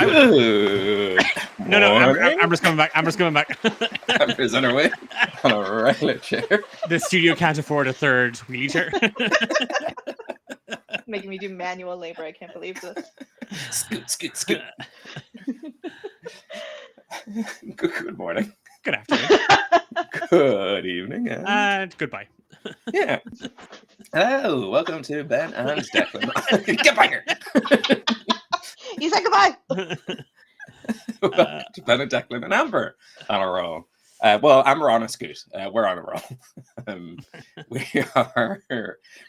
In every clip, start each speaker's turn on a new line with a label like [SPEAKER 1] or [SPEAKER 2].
[SPEAKER 1] No, Amber's coming back. Amber's coming back.
[SPEAKER 2] Amber's on her way on a regular chair.
[SPEAKER 1] The studio can't afford a third wheelchair.
[SPEAKER 3] Making me do manual labor. I can't believe this.
[SPEAKER 2] Scoot. Good morning.
[SPEAKER 1] Good afternoon.
[SPEAKER 2] Good evening.
[SPEAKER 1] And goodbye.
[SPEAKER 2] Yeah. Hello, welcome to Ben and Declan. Get back here.
[SPEAKER 3] You said goodbye.
[SPEAKER 2] Welcome to Ben and Declan and Amber on a roll. Well, Amber on a scoot. We're on a roll.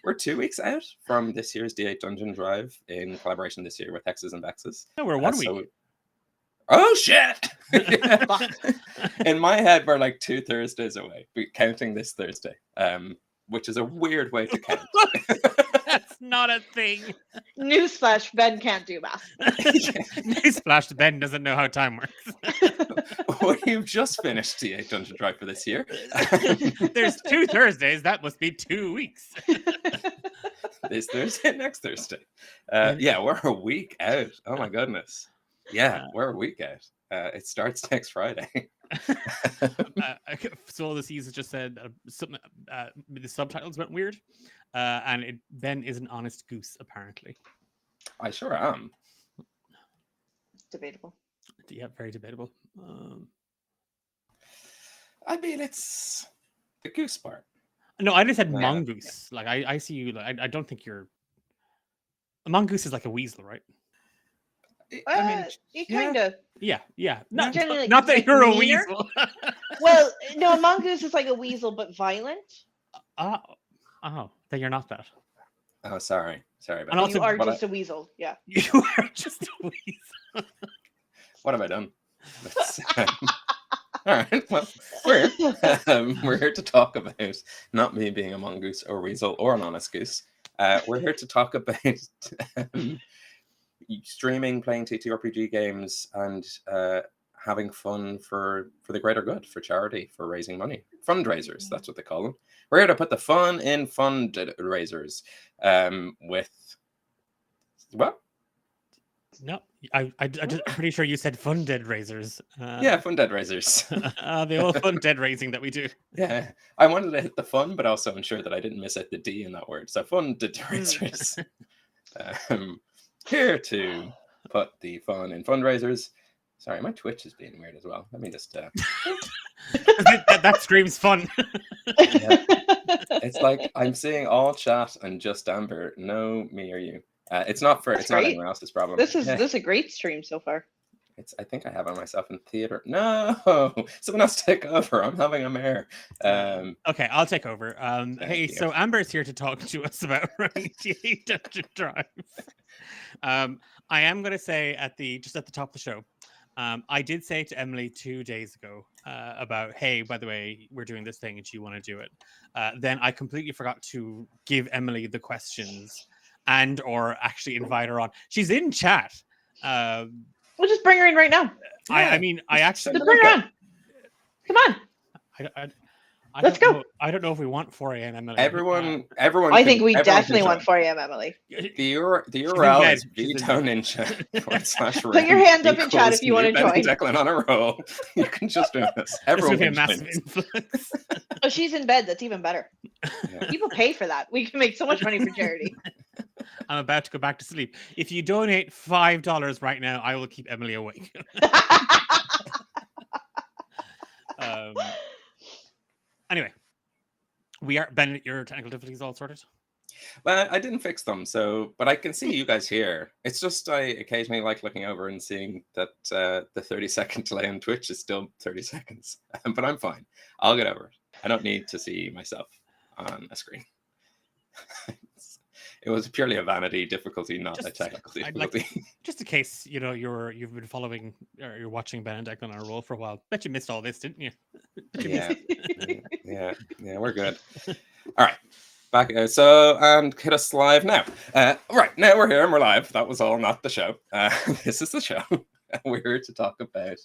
[SPEAKER 2] We're 2 weeks out from this year's D8 Dungeon Drive in collaboration this year with Hexes and Vexes.
[SPEAKER 1] No, we're 1 week.
[SPEAKER 2] Oh shit! In my head, we're like 2 Thursdays away, counting this Thursday, which is a weird way to count.
[SPEAKER 1] That's not a thing.
[SPEAKER 3] Newsflash: Ben can't do math.
[SPEAKER 1] Newsflash: Ben doesn't know how time works.
[SPEAKER 2] We've just finished D8 Dungeon Drive for this year.
[SPEAKER 1] There's 2 Thursdays. That must be 2 weeks.
[SPEAKER 2] This Thursday, next Thursday. Yeah, we're a week out. Oh my goodness. Yeah, we're a week out. It starts next Friday.
[SPEAKER 1] So the season just said the subtitles went weird, and Ben is an honest goose, apparently.
[SPEAKER 2] I sure am.
[SPEAKER 3] Debatable.
[SPEAKER 1] Yeah, very debatable.
[SPEAKER 2] I mean, it's the goose part.
[SPEAKER 1] No, I just said mongoose. Like I see you. Like, I don't think you're. A mongoose is like a weasel, right?
[SPEAKER 2] I mean,
[SPEAKER 3] you kind of.
[SPEAKER 1] Yeah. Not
[SPEAKER 3] like
[SPEAKER 1] that you're a
[SPEAKER 3] meaner.
[SPEAKER 1] weasel.
[SPEAKER 3] Well, no, a mongoose is like a weasel, but violent.
[SPEAKER 1] Oh, then you're not that.
[SPEAKER 2] Oh, sorry about
[SPEAKER 1] And
[SPEAKER 2] that.
[SPEAKER 1] also,
[SPEAKER 3] You are just a weasel. Yeah.
[SPEAKER 1] You are just a weasel.
[SPEAKER 2] What have I done? All right. Well, we're here to talk about not me being a mongoose or weasel or an honest goose. We're here to talk about streaming, playing TTRPG games, and having fun for the greater good, for charity, for raising money. Fundraisers, that's what they call them. We're here to put the fun in fundraisers with... What?
[SPEAKER 1] No, I'm pretty sure you said fun dead raisers.
[SPEAKER 2] Yeah, fun dead raisers.
[SPEAKER 1] The old fun dead raising that we do.
[SPEAKER 2] Yeah, I wanted to hit the fun, but also ensure that I didn't miss out the D in that word. So fun dead raisers. Here to put the fun in fundraisers. Sorry, my Twitch is being weird as well. Let me just...
[SPEAKER 1] that screams fun.
[SPEAKER 2] Yeah. It's like I'm seeing all chat and just Amber. No, me or you. It's not anyone else's problem.
[SPEAKER 3] This is a great stream so far.
[SPEAKER 2] I think I have on myself in theater. No, someone else take over. I'm having a mare.
[SPEAKER 1] Okay, I'll take over. Hey,
[SPEAKER 2] you.
[SPEAKER 1] so Amber is here to talk to us about running D8 Dungeon Drive. I am going to say at the top of the show, I did say to Emily 2 days ago about, hey, by the way, we're doing this thing and do you want to do it? Then I completely forgot to give Emily the questions and or actually invite her on. She's in chat.
[SPEAKER 3] We'll just bring her in right now.
[SPEAKER 1] I mean, I actually...
[SPEAKER 3] Just bring her on. Come on. Let's go.
[SPEAKER 1] I don't know if we want 4 a.m. Emily.
[SPEAKER 2] Everyone.
[SPEAKER 3] I think we definitely want 4 a.m. Emily.
[SPEAKER 2] The URL is vdown./
[SPEAKER 3] Put your hand up in chat if you want to join.
[SPEAKER 2] Declan on a roll. You can just do this. Everyone
[SPEAKER 1] This
[SPEAKER 2] can
[SPEAKER 1] will be a
[SPEAKER 2] join
[SPEAKER 1] massive
[SPEAKER 2] us.
[SPEAKER 1] influence.
[SPEAKER 3] Oh, she's in bed. That's even better.
[SPEAKER 2] Yeah.
[SPEAKER 3] People pay for that. We can make so much money for charity.
[SPEAKER 1] I'm about to go back to sleep. If you donate $5 right now, I will keep Emily awake. Anyway, Ben, your technical difficulties all sorted?
[SPEAKER 2] Well, I didn't fix them, but I can see you guys here. It's just I occasionally like looking over and seeing that the 30-second delay on Twitch is still 30 seconds. But I'm fine. I'll get over it. I don't need to see myself on a screen. It was purely a vanity difficulty, not a technical difficulty.
[SPEAKER 1] Just in case you've been following or you're watching Ben and Declan On A Roll for a while. Bet you missed all this, didn't you?
[SPEAKER 2] Yeah, we're good. All right, back. And hit us live now. Right now we're here and we're live. That was all not the show. This is the show. We're here to talk about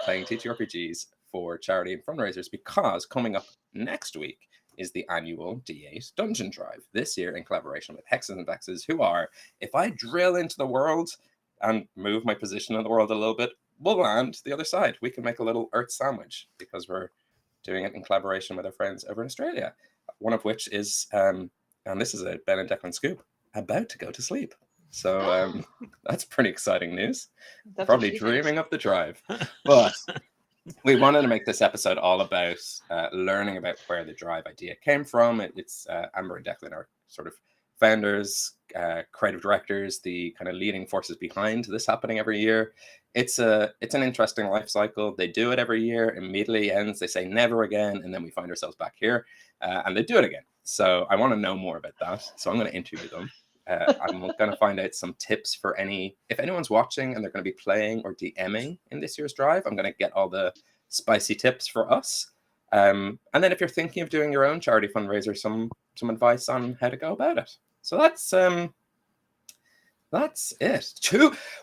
[SPEAKER 2] playing TTRPGs for charity and fundraisers, because coming up next week is the annual D8 Dungeon Drive, this year in collaboration with Hexes and Vexes, who are, if I drill into the world, and move my position in the world a little bit, we'll land the other side. We can make a little Earth sandwich because we're doing it in collaboration with our friends over in Australia. One of which is, and this is a Ben and Declan scoop, about to go to sleep. So that's pretty exciting news.
[SPEAKER 3] That's
[SPEAKER 2] Probably
[SPEAKER 3] what she
[SPEAKER 2] dreaming up the drive. But we wanted to make this episode all about learning about where the drive idea came from. It's Amber and Declan are sort of founders, creative directors, the kind of leading forces behind this happening every year. It's an interesting life cycle. They do it every year, immediately ends. They say never again, and then we find ourselves back here, and they do it again. So I want to know more about that. So I'm going to interview them. I'm going to find out some tips for if anyone's watching and they're going to be playing or DMing in this year's drive. I'm going to get all the spicy tips for us. And then if you're thinking of doing your own charity fundraiser, some advice on how to go about it. So that's it.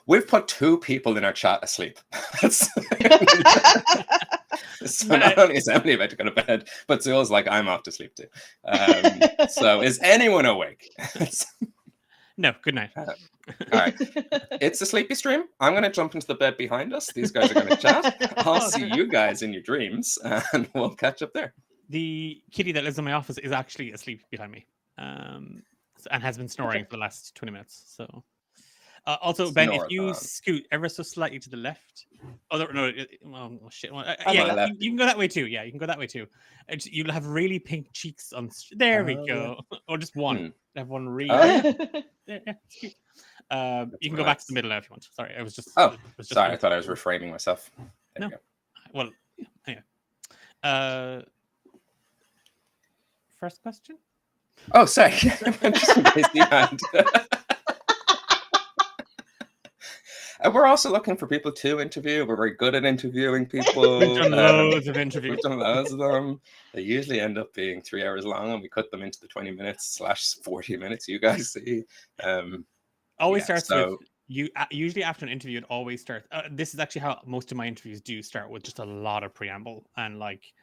[SPEAKER 2] We've put 2 people in our chat asleep. So not only is Emily about to go to bed, but Zool's like, I'm off to sleep too. So is anyone awake?
[SPEAKER 1] No, good night.
[SPEAKER 2] All right. It's a sleepy stream. I'm going to jump into the bed behind us. These guys are going to chat. I'll see you guys in your dreams, and we'll catch up there.
[SPEAKER 1] The kitty that lives in my office is actually asleep behind me, and has been snoring for the last 20 minutes. So, also, Ben, if you scoot ever so slightly to the left. Oh, no, shit. Yeah, you can go that way too. Yeah, you can go that way too. You'll have really pink cheeks on. There we go. Yeah. Or just one. Have one really. Yeah, cute. You can go back to the middle now if you want. Sorry, I was just.
[SPEAKER 2] Sorry, I thought I was reframing myself. There we go.
[SPEAKER 1] Well, yeah. First question.
[SPEAKER 2] Oh, sorry. I'm just a busy hand. We're also looking for people to interview. We're very good at interviewing people.
[SPEAKER 1] We've done loads of interviews.
[SPEAKER 2] We've done loads of them. They usually end up being 3 hours long, and we cut them into the 20 minutes / 40 minutes you guys see.
[SPEAKER 1] Always starts with you. Usually after an interview, it always starts. This is actually how most of my interviews do start, with just a lot of preamble and like,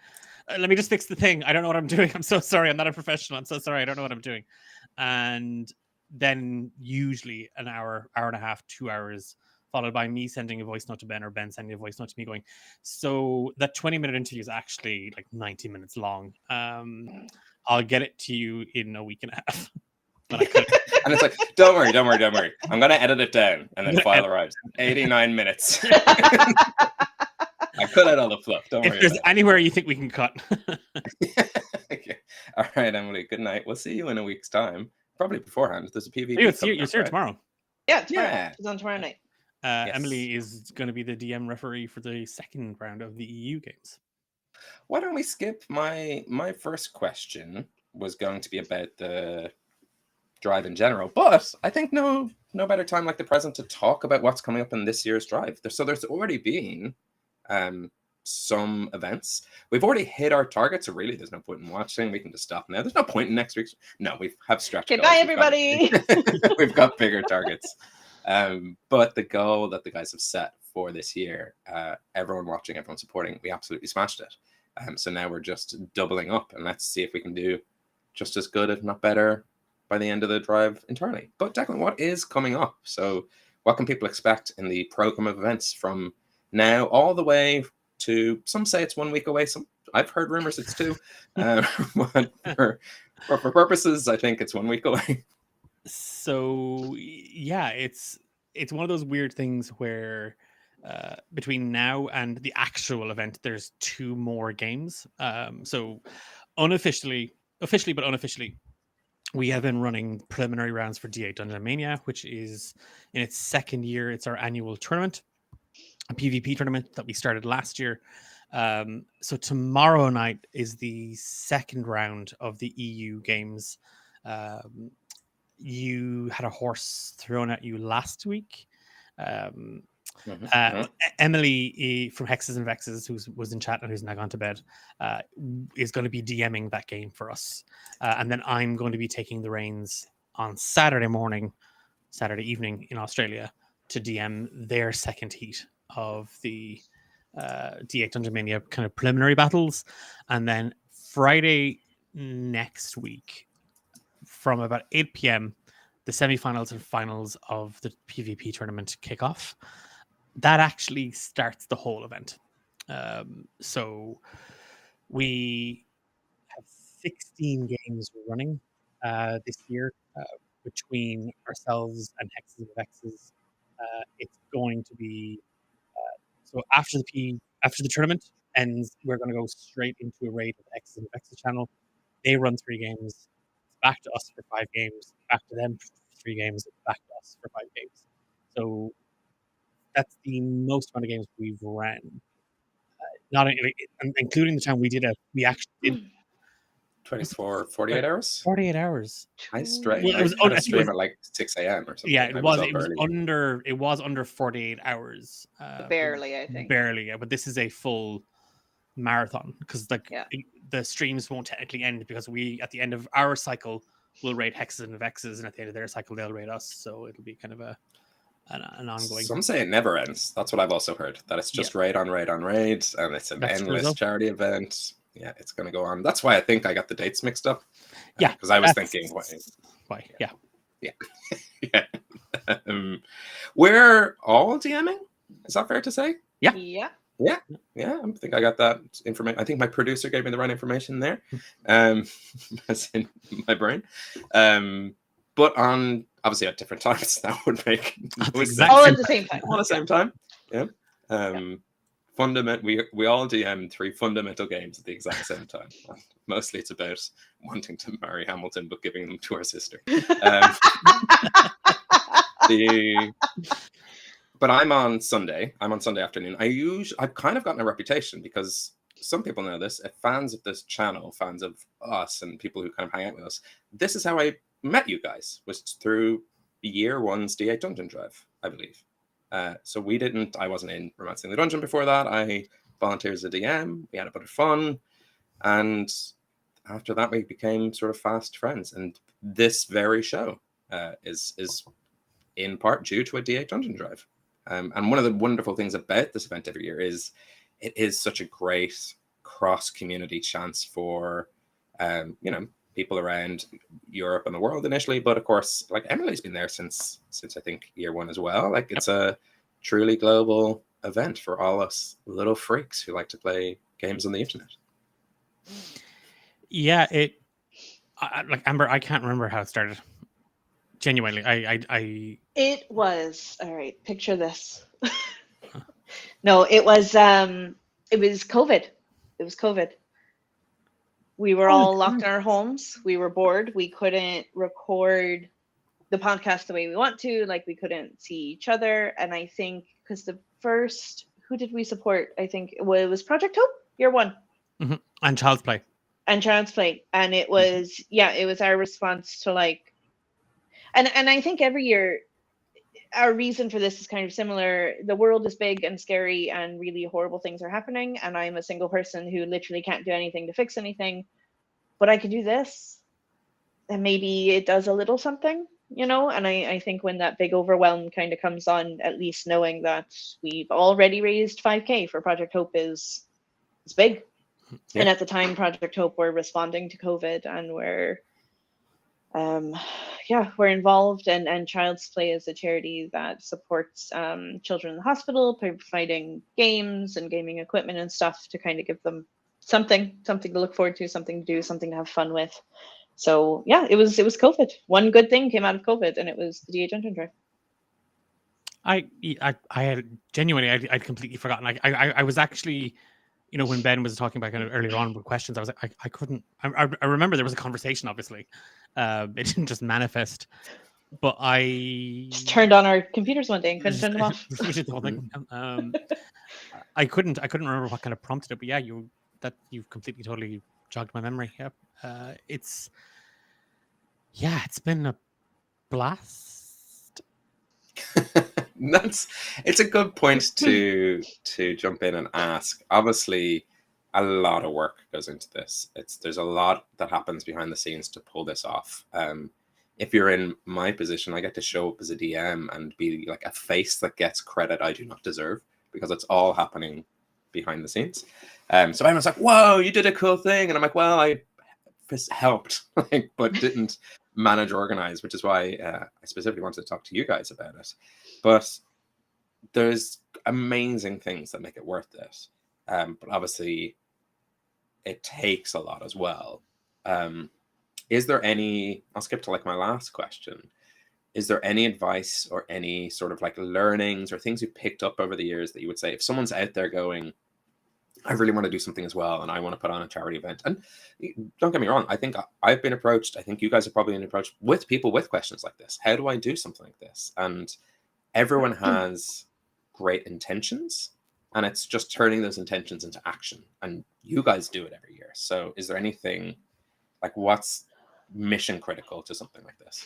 [SPEAKER 1] let me just fix the thing. I don't know what I'm doing. I'm so sorry. I'm not a professional. I'm so sorry. I don't know what I'm doing. And then usually an hour and a half, 2 hours, followed by me sending a voice note to Ben or Ben sending a voice note to me going, so that 20-minute interview is actually like 90 minutes long. I'll get it to you in a week and a half. And
[SPEAKER 2] it's like, don't worry. I'm going to edit it down. And then file arrives. 89 minutes. I cut out all the fluff. Don't worry.
[SPEAKER 1] If there's anywhere you think we can cut.
[SPEAKER 2] Okay. All right, Emily. Good night. We'll see you in a week's time. Probably beforehand. There's a PvP.
[SPEAKER 1] You're here tomorrow.
[SPEAKER 3] Yeah, tomorrow. It's on tomorrow night.
[SPEAKER 1] Yes. Emily is going to be the DM referee for the second round of the EU games.
[SPEAKER 2] Why don't we skip my first question was going to be about the drive in general, but I think no better time like the present to talk about what's coming up in this year's drive. So there's already been some events. We've already hit our target, so really there's no point in watching. We can just stop now. There's no point in next week's. No, we have stretch goals.
[SPEAKER 3] Bye, everybody.
[SPEAKER 2] We've got bigger targets. But the goal that the guys have set for this year, everyone watching, everyone supporting, we absolutely smashed it. So now we're just doubling up, and let's see if we can do just as good, if not better, by the end of the drive internally. But Declan, what is coming up? So what can people expect in the program of events from now all the way to, some say it's 1 week away. I've heard rumors it's 2. But for purposes, I think it's 1 week away.
[SPEAKER 1] So yeah, it's one of those weird things where between now and the actual event, there's 2 more games. So officially, but unofficially, we have been running preliminary rounds for D8 Dungeon Mania, which is in its second year. It's our annual tournament, a PvP tournament that we started last year. So tomorrow night is the second round of the EU games. You had a horse thrown at you last week. Emily from Hexes and Vexes, who was in chat and who's now gone to bed, is going to be DMing that game for us. And then I'm going to be taking the reins on Saturday evening in Australia to DM their second heat of the D8 Dungeon Mania kind of preliminary battles. And then Friday next week, from about 8 p.m., the semifinals and finals of the PvP tournament kick off. That actually starts the whole event. So we have 16 games running this year between ourselves and Hexes and Vexes. It's going to be so after the tournament ends, we're going to go straight into a raid of the Hexes and Vexes channel. They run 3 games. It's back to us for 5 games. Back to them for 3 games. Back to us for 5 games. So that's the most amount of games we've ran. Not including the time we actually did
[SPEAKER 2] 24, 48 hours.
[SPEAKER 1] 48 hours.
[SPEAKER 2] I straight.
[SPEAKER 1] Well,
[SPEAKER 2] I had a stream at like 6 a.m. or something.
[SPEAKER 1] Yeah,
[SPEAKER 2] I was up early.
[SPEAKER 1] it was under 48 hours.
[SPEAKER 3] Barely, I think.
[SPEAKER 1] Barely, yeah. But this is a full marathon because the streams won't technically end because we at the end of our cycle will raid Hexes and Vexes, and at the end of their cycle they'll raid us. So it'll be kind of an ongoing.
[SPEAKER 2] Some say it never ends. That's what I've also heard. That it's just raid on raid on raid, and it's an endless charity event. Yeah, it's going to go on. That's why I think I got the dates mixed up.
[SPEAKER 1] Yeah,
[SPEAKER 2] because I was thinking,
[SPEAKER 1] why?
[SPEAKER 2] Yeah. Yeah. We're all DMing. Is that fair to say?
[SPEAKER 1] Yeah.
[SPEAKER 3] Yeah.
[SPEAKER 2] I think I got that information. I think my producer gave me the right information there. That's in my brain. But on obviously at different times, that would make
[SPEAKER 3] all at the same time.
[SPEAKER 2] All at the same time. Yeah. We all DM 3 fundamental games at the exact same time. Mostly it's about wanting to marry Hamilton but giving them to our sister. But I'm on Sunday afternoon. I've kind of gotten a reputation because some people know this. Fans of this channel, fans of us, and people who kind of hang out with us. This is how I met you guys, was through year 1's D8 Dungeon Drive, I believe. So I wasn't in Romancing the Dungeon before that. I volunteered as a DM. We had a bit of fun. And after that, we became sort of fast friends. And this very show is in part due to a D8 Dungeon Drive. And one of the wonderful things about this event every year is it is such a great cross-community chance for, people around Europe and the world initially. But of course, like Emily's been there since I think year 1 as well. Like it's a truly global event for all us little freaks who like to play games on the internet.
[SPEAKER 1] Yeah, like Amber, I can't remember how it started. Genuinely,
[SPEAKER 3] It was all right. Picture this. No, it was COVID. It was COVID. We were all locked in our homes. We were bored. We couldn't record the podcast the way we want to. Like we couldn't see each other. And I think because who did we support? I think it was Project Hope, year 1.
[SPEAKER 1] Mm-hmm. And Child's Play. And
[SPEAKER 3] it was, it was our response to like, and I think every year, our reason for this is kind of similar. The world is big and scary and really horrible things are happening. And I'm a single person who literally can't do anything to fix anything, but I could do this. And maybe it does a little something, and I think when that big overwhelm kind of comes on, at least knowing that we've already raised 5K for Project Hope is big. Yeah. And at the time, Project Hope were responding to COVID and we're involved, and Child's Play is a charity that supports children in the hospital, providing games and gaming equipment and stuff to kind of give them something to look forward to, something to do, something to have fun with. So it was COVID. One good thing came out of COVID, and it was the D8 Dungeon Drive.
[SPEAKER 1] I had genuinely I'd completely forgotten. I was actually, when Ben was talking about kind of earlier on with questions, I was like, I couldn't. I remember there was a conversation. Obviously, it didn't just manifest. But I
[SPEAKER 3] just turned on our computers one day and couldn't turn them off.
[SPEAKER 1] We did the whole thing. I couldn't remember what kind of prompted it. But you've completely totally jogged my memory. Yep. It's been a blast.
[SPEAKER 2] It's a good point to jump in and ask. Obviously, a lot of work goes into this. There's a lot that happens behind the scenes to pull this off. If you're in my position, I get to show up as a DM and be like a face that gets credit I do not deserve because it's all happening behind the scenes. So everyone's like, "Whoa, you did a cool thing," and I'm like, "Well, I helped, but didn't manage, organize, which is why I specifically wanted to talk to you guys about it. But there's amazing things that make it worth it. But obviously, it takes a lot as well. Is there any, I'll skip to like my last question. Is there any advice or any sort of like learnings or things you picked up over the years that you would say, if someone's out there going, I really want to do something as well, and I want to put on a charity event? And don't get me wrong, I think I've been approached, I think you guys have probably been approached with people with questions like this. How do I do something like this? And everyone has great intentions, and it's just turning those intentions into action. And you guys do it every year. So is there anything, like what's mission critical to something like this?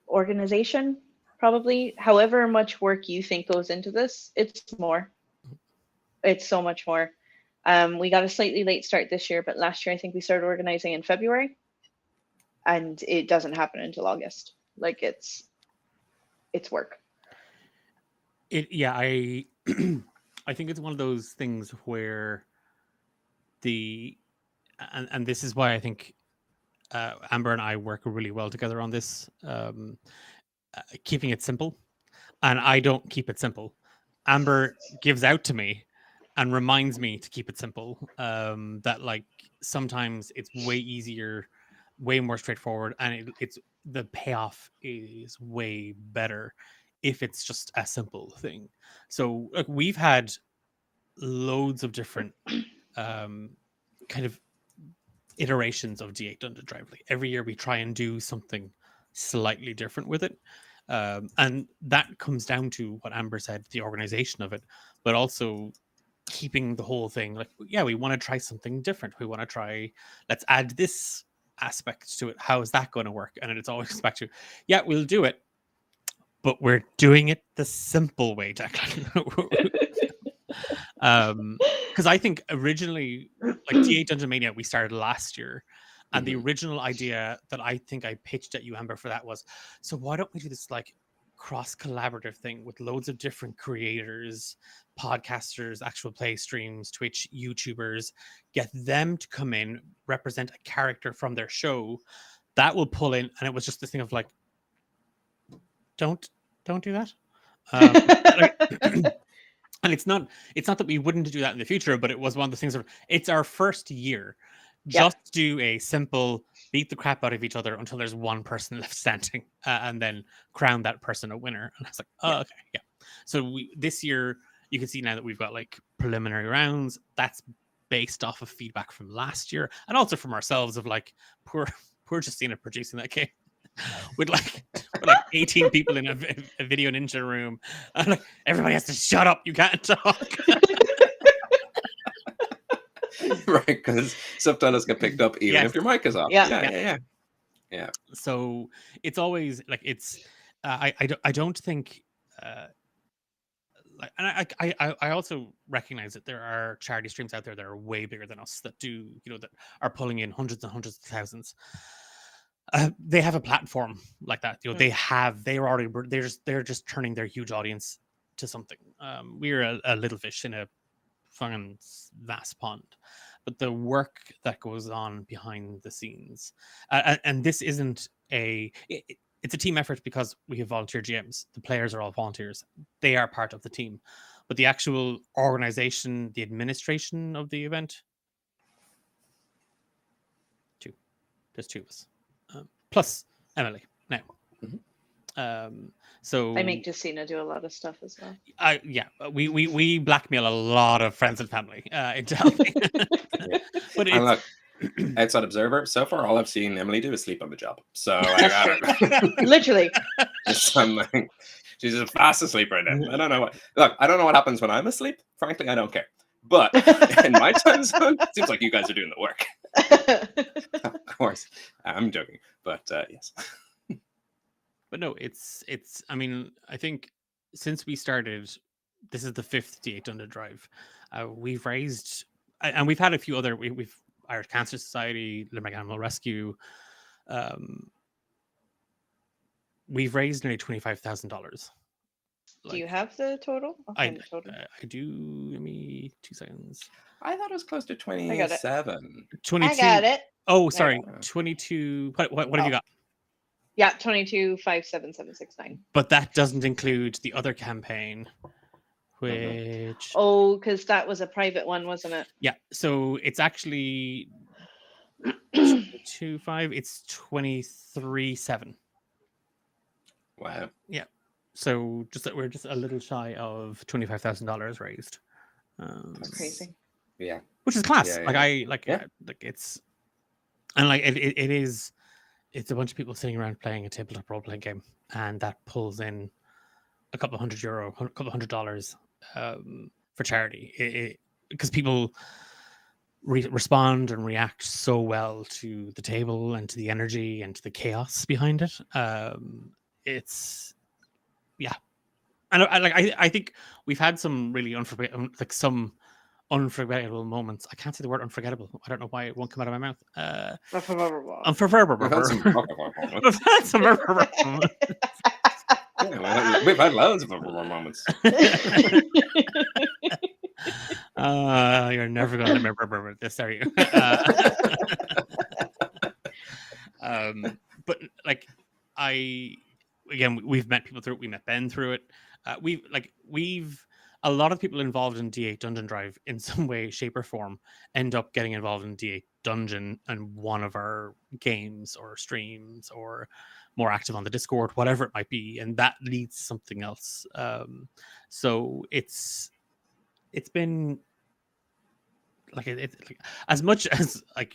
[SPEAKER 3] Organization, probably. However much work you think goes into this, it's more. It's so much more. We got a slightly late start this year, but last year I think we started organizing in February, and it doesn't happen until August. Like it's work.
[SPEAKER 1] I I think it's one of those things where and this is why I think Amber and I work really well together on this, keeping it simple. And I don't keep it simple. Amber gives out to me and reminds me to keep it simple. That like sometimes it's way easier, way more straightforward, and it's the payoff is way better if it's just a simple thing. So like, we've had loads of different kind of iterations of D8 Dungeon Drive. Like every year we try and do something slightly different with it. And that comes down to what Amber said, the organization of it, but also keeping the whole thing like, yeah, we want to try something different. We want to try, let's add this aspect to it. How is that going to work? And it's always back to, yeah, we'll do it, but we're doing it the simple way, Declan. Because I think originally, like D8 Dungeon Mania, we started last year, and the original idea that I think I pitched at you, Amber, for that was, so why don't we do this like cross collaborative thing with loads of different creators, podcasters, actual play streams, Twitch, YouTubers, get them to come in, represent a character from their show that will pull in. And it was just this thing of like, don't do that. And it's not that we wouldn't do that in the future, but it was one of the things of, it's our first year. Just do a simple beat the crap out of each other until there's one person left standing, and then crown that person a winner. And I was like, oh, okay, yeah. So this year, you can see now that we've got like preliminary rounds. That's based off of feedback from last year, and also from ourselves of like, poor Justina producing that game. with like 18 people in a video ninja room, and like everybody has to shut up, you can't talk.
[SPEAKER 2] Right, because subtitles get picked up even if your mic is off. Yeah.
[SPEAKER 1] So it's always like, it's I don't think like, and I also recognize that there are charity streams out there that are way bigger than us that do, that are pulling in hundreds and hundreds of thousands. They have a platform like that. They're just turning their huge audience to something. We're a little fish in a fucking vast pond. But the work that goes on behind the scenes, and this isn't it's a team effort because we have volunteer GMs. The players are all volunteers. They are part of the team. But the actual organization, the administration of the event, there's two of us. Plus Emily now. So
[SPEAKER 3] I make Justina do a lot of stuff as well.
[SPEAKER 1] We blackmail a lot of friends and family into helping. But it's,
[SPEAKER 2] look, outside observer, so far all I've seen Emily do is sleep on the job. So like,
[SPEAKER 3] literally,
[SPEAKER 2] she's just fast asleep right now. I don't know I don't know what happens when I'm asleep. Frankly, I don't care. But in my time zone, it seems like you guys are doing the work. Of course, I'm joking, but yes.
[SPEAKER 1] But no, it's. I mean, I think since we started, this is the 5th D8 Dungeon Drive. We've raised, and we've had a few other. We've Irish Cancer Society, Limerick Animal Rescue. We've raised nearly $25,000
[SPEAKER 3] Do you have the total? I'll
[SPEAKER 1] I
[SPEAKER 3] find the total.
[SPEAKER 1] I do. Give me 2 seconds.
[SPEAKER 2] I thought it was close to
[SPEAKER 3] I got it.
[SPEAKER 2] 27.
[SPEAKER 1] 22.
[SPEAKER 3] I got it.
[SPEAKER 1] Oh,
[SPEAKER 3] There you
[SPEAKER 1] sorry. 22. What have you
[SPEAKER 3] Oh.
[SPEAKER 1] got?
[SPEAKER 3] Yeah, 22,57769.
[SPEAKER 1] But that doesn't include the other campaign, which
[SPEAKER 3] Oh, because that was a private one, wasn't it?
[SPEAKER 1] yeah. So it's actually 2.5. It's 23.7.
[SPEAKER 2] Wow.
[SPEAKER 1] Yeah. So we're just a little shy of $25,000 raised.
[SPEAKER 3] That's crazy.
[SPEAKER 2] Yeah.
[SPEAKER 3] which
[SPEAKER 1] is class.
[SPEAKER 2] Yeah,
[SPEAKER 1] Like
[SPEAKER 2] yeah.
[SPEAKER 1] I like
[SPEAKER 2] Yeah.
[SPEAKER 1] like it's and like it is. It's a bunch of people sitting around playing a tabletop role playing game, and that pulls in a couple of €100, a couple of $100 for charity. Because people respond and react so well to the table and to the energy and to the chaos behind it. It's yeah, and I think we've had some really some unforgettable moments. I can't say the word unforgettable. I don't know why it won't come out of my mouth. Unforgettable.
[SPEAKER 2] We've had some moments.
[SPEAKER 1] We've had some moments.
[SPEAKER 2] Yeah, we've had loads of moments.
[SPEAKER 1] You're never going to remember this, are you? But like, we've met people through it. We met Ben through it. We've a lot of people involved in D8 Dungeon Drive in some way, shape, or form end up getting involved in D8 Dungeon and one of our games or streams, or more active on the Discord, whatever it might be, and that leads to something else. So it's been like as much as I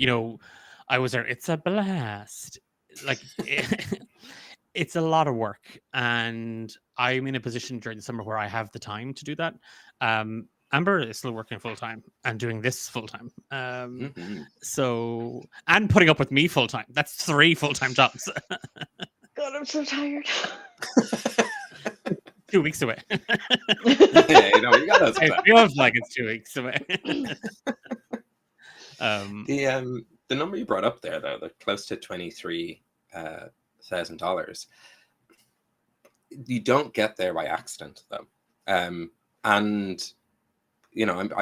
[SPEAKER 1] was there. It's a blast. Like it's a lot of work, and I'm in a position during the summer where I have the time to do that. Amber is still working full time and doing this full time. So, and putting up with me full time. That's 3 full-time jobs.
[SPEAKER 3] God, I'm so tired.
[SPEAKER 1] 2 weeks away.
[SPEAKER 2] Yeah, you got those.
[SPEAKER 1] It feels like it's 2 weeks away.
[SPEAKER 2] The number you brought up there, though, the close to $23,000, you don't get there by accident, though. And I'm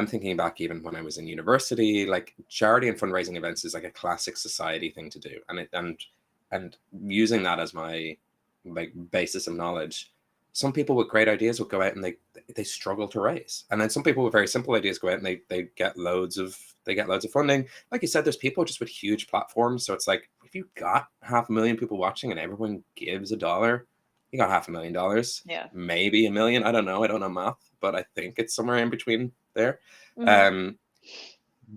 [SPEAKER 2] thinking back even when I was in university, like charity and fundraising events is like a classic society thing to do, and using that as my basis of knowledge. Some people with great ideas will go out and they struggle to raise, and then some people with very simple ideas go out and they get loads of funding. Like you said, there's people just with huge platforms, so it's like if you got 500,000 people watching and everyone gives $1, you got $500,000.
[SPEAKER 3] Yeah,
[SPEAKER 2] maybe $1 million. I don't know math, but I think it's somewhere in between there.
[SPEAKER 3] Mhm.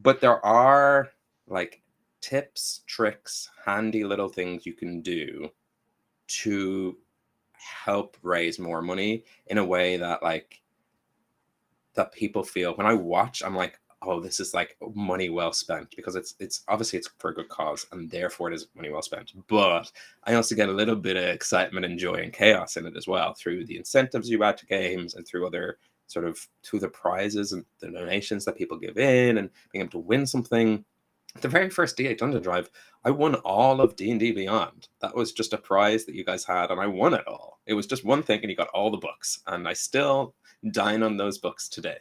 [SPEAKER 2] But there are like tips, tricks, handy little things you can do to help raise more money in a way that that people feel. When I watch, I'm like, oh, this is like money well spent, because it's obviously it's for a good cause, and therefore it is money well spent. But I also get a little bit of excitement and joy and chaos in it as well, through the incentives you add to games and through other through the prizes and the donations that people give in and being able to win something. The very first D8 Dungeon Drive, I won all of D&D Beyond. That was just a prize that you guys had, and I won it all. It was just one thing, and you got all the books, and I still dine on those books today.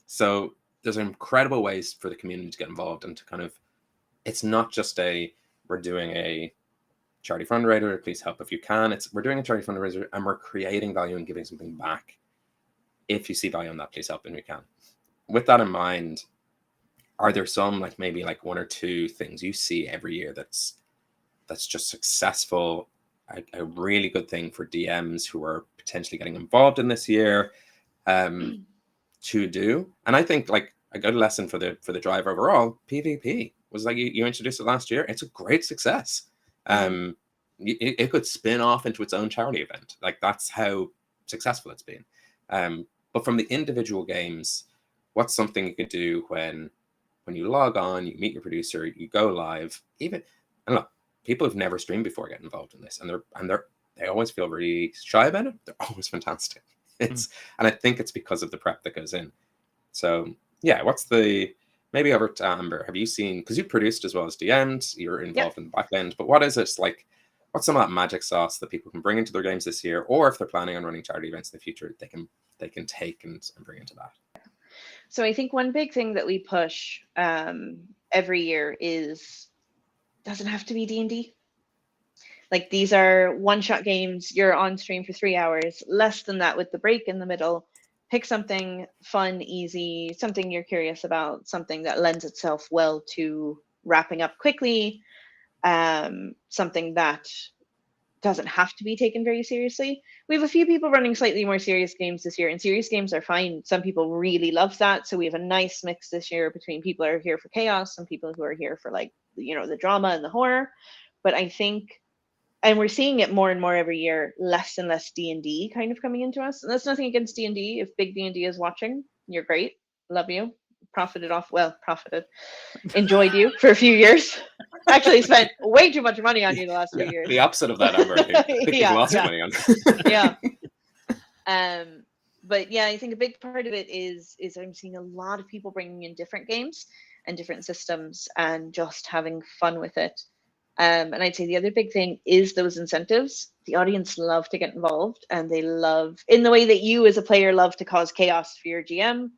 [SPEAKER 2] So there's incredible ways for the community to get involved and to it's not just we're doing a charity fundraiser, please help if you can. We're doing a charity fundraiser and we're creating value and giving something back. If you see value in that, please help and we can. With that in mind, are there some maybe 1 or 2 things you see every year that's just successful, a really good thing for DMs who are potentially getting involved in this year to do? And I think a good lesson for the drive overall, PvP was you introduced it last year. It's a great success. It could spin off into its own charity event. That's how successful it's been. But from the individual games, what's something you could do when you log on, you meet your producer, you go live, and look, people who've never streamed before get involved in this, and they always feel really shy about it. They're always fantastic. And I think it's because of the prep that goes in. So yeah, maybe over to Amber, have you seen, because you produced as well as DM'd, you're involved in the back end, but what is it what's some of that magic sauce that people can bring into their games this year, or if they're planning on running charity events in the future, they can take and bring into that.
[SPEAKER 3] So I think one big thing that we push every year is doesn't have to be D&D. Like, these are one-shot games. You're on stream for 3 hours, less than that with the break in the middle. Pick something fun, easy, something you're curious about, something that lends itself well to wrapping up quickly, something that doesn't have to be taken very seriously. We have a few people running slightly more serious games this year, and serious games are fine. Some people really love that. So we have a nice mix this year between people who are here for chaos and people who are here for, like, the drama and the horror. But I think, and we're seeing it more and more every year, less and less D&D kind of coming into us. And that's nothing against D&D. If big D&D is watching, you're great. Love you. Enjoyed you for a few years. Actually spent way too much money on you the last few years.
[SPEAKER 2] The opposite of that, Amber. I think you've lost money on.
[SPEAKER 3] Yeah. But yeah, I think a big part of it is I'm seeing a lot of people bringing in different games and different systems and just having fun with it. And I'd say the other big thing is those incentives. The audience love to get involved, and they love, in the way that you as a player love to cause chaos for your GM,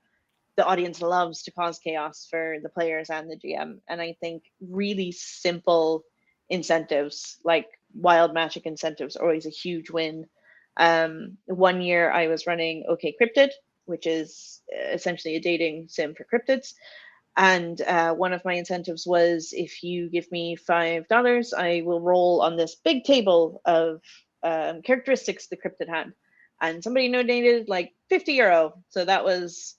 [SPEAKER 3] the audience loves to cause chaos for the players and the GM. And I think really simple incentives, like wild magic incentives, are always a huge win. 1 year I was running OK Cryptid, which is essentially a dating sim for cryptids. And one of my incentives was, if you give me $5, I will roll on this big table of characteristics the cryptid had. And somebody donated like €50. So that was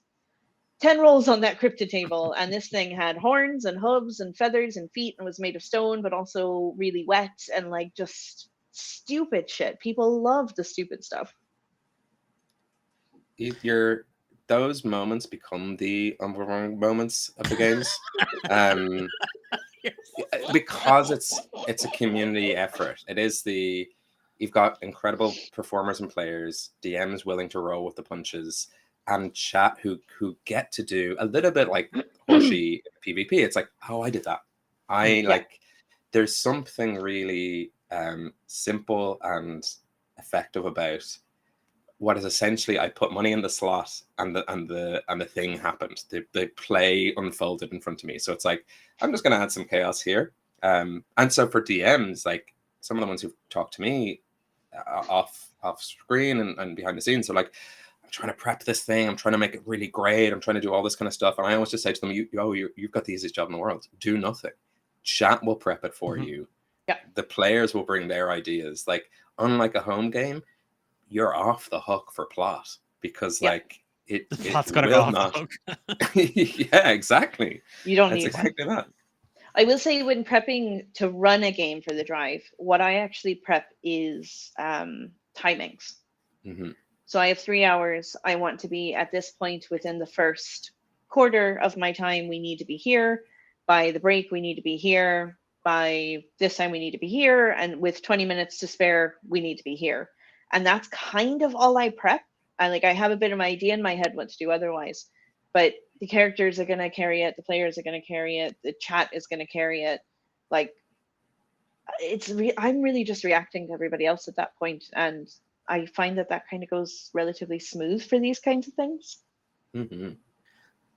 [SPEAKER 3] 10 rolls on that cryptid table. And this thing had horns and hooves and feathers and feet and was made of stone, but also really wet and like just stupid shit. People love the stupid stuff.
[SPEAKER 2] Those moments become the underwhelming moments of the games, because it's a community effort. It is you've got incredible performers and players, DMs willing to roll with the punches, and chat who get to do a little bit like Horsey PvP. It's like, oh, I did that. There's something really simple and effective about what is essentially, I put money in the slot and the thing happened. The play unfolded in front of me. So it's like, I'm just going to add some chaos here. And so for DMs, like some of the ones who've talked to me off screen and behind the scenes, are like, I'm trying to prep this thing. I'm trying to make it really great. I'm trying to do all this kind of stuff. And I always just say to them, you've got the easiest job in the world. Do nothing. Chat will prep it for you.
[SPEAKER 3] Yeah.
[SPEAKER 2] The players will bring their ideas. Like, unlike a home game, you're off the hook for plot, because it
[SPEAKER 1] plot's gotta go off the hook.
[SPEAKER 2] Yeah, exactly.
[SPEAKER 3] You don't
[SPEAKER 2] That's
[SPEAKER 3] need
[SPEAKER 2] exactly that.
[SPEAKER 3] I will say, when prepping to run a game for the drive, what I actually prep is timings.
[SPEAKER 2] Mm-hmm.
[SPEAKER 3] So I have 3 hours. I want to be at this point within the first quarter of my time. We need to be here. By the break, we need to be here. By this time, we need to be here. And with 20 minutes to spare, we need to be here. And that's kind of all I prep. I have a bit of an idea in my head what to do otherwise. But the characters are going to carry it. The players are going to carry it. The chat is going to carry it. Like, I'm really just reacting to everybody else at that point. And I find that kind of goes relatively smooth for these kinds of things.
[SPEAKER 2] Mm-hmm.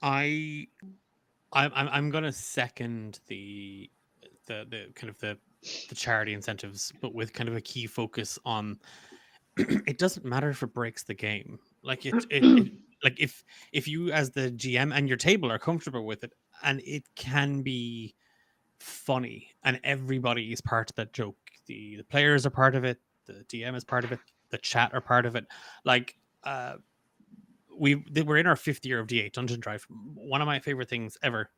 [SPEAKER 1] I'm going to second the kind of the charity incentives, but with kind of a key focus on it doesn't matter if it breaks the game. Like like if you as the GM and your table are comfortable with it, and it can be funny and everybody is part of that joke. The players are part of it, the DM is part of it, the chat are part of it. Like we're in our 5th year of D8 Dungeon Drive. One of my favorite things ever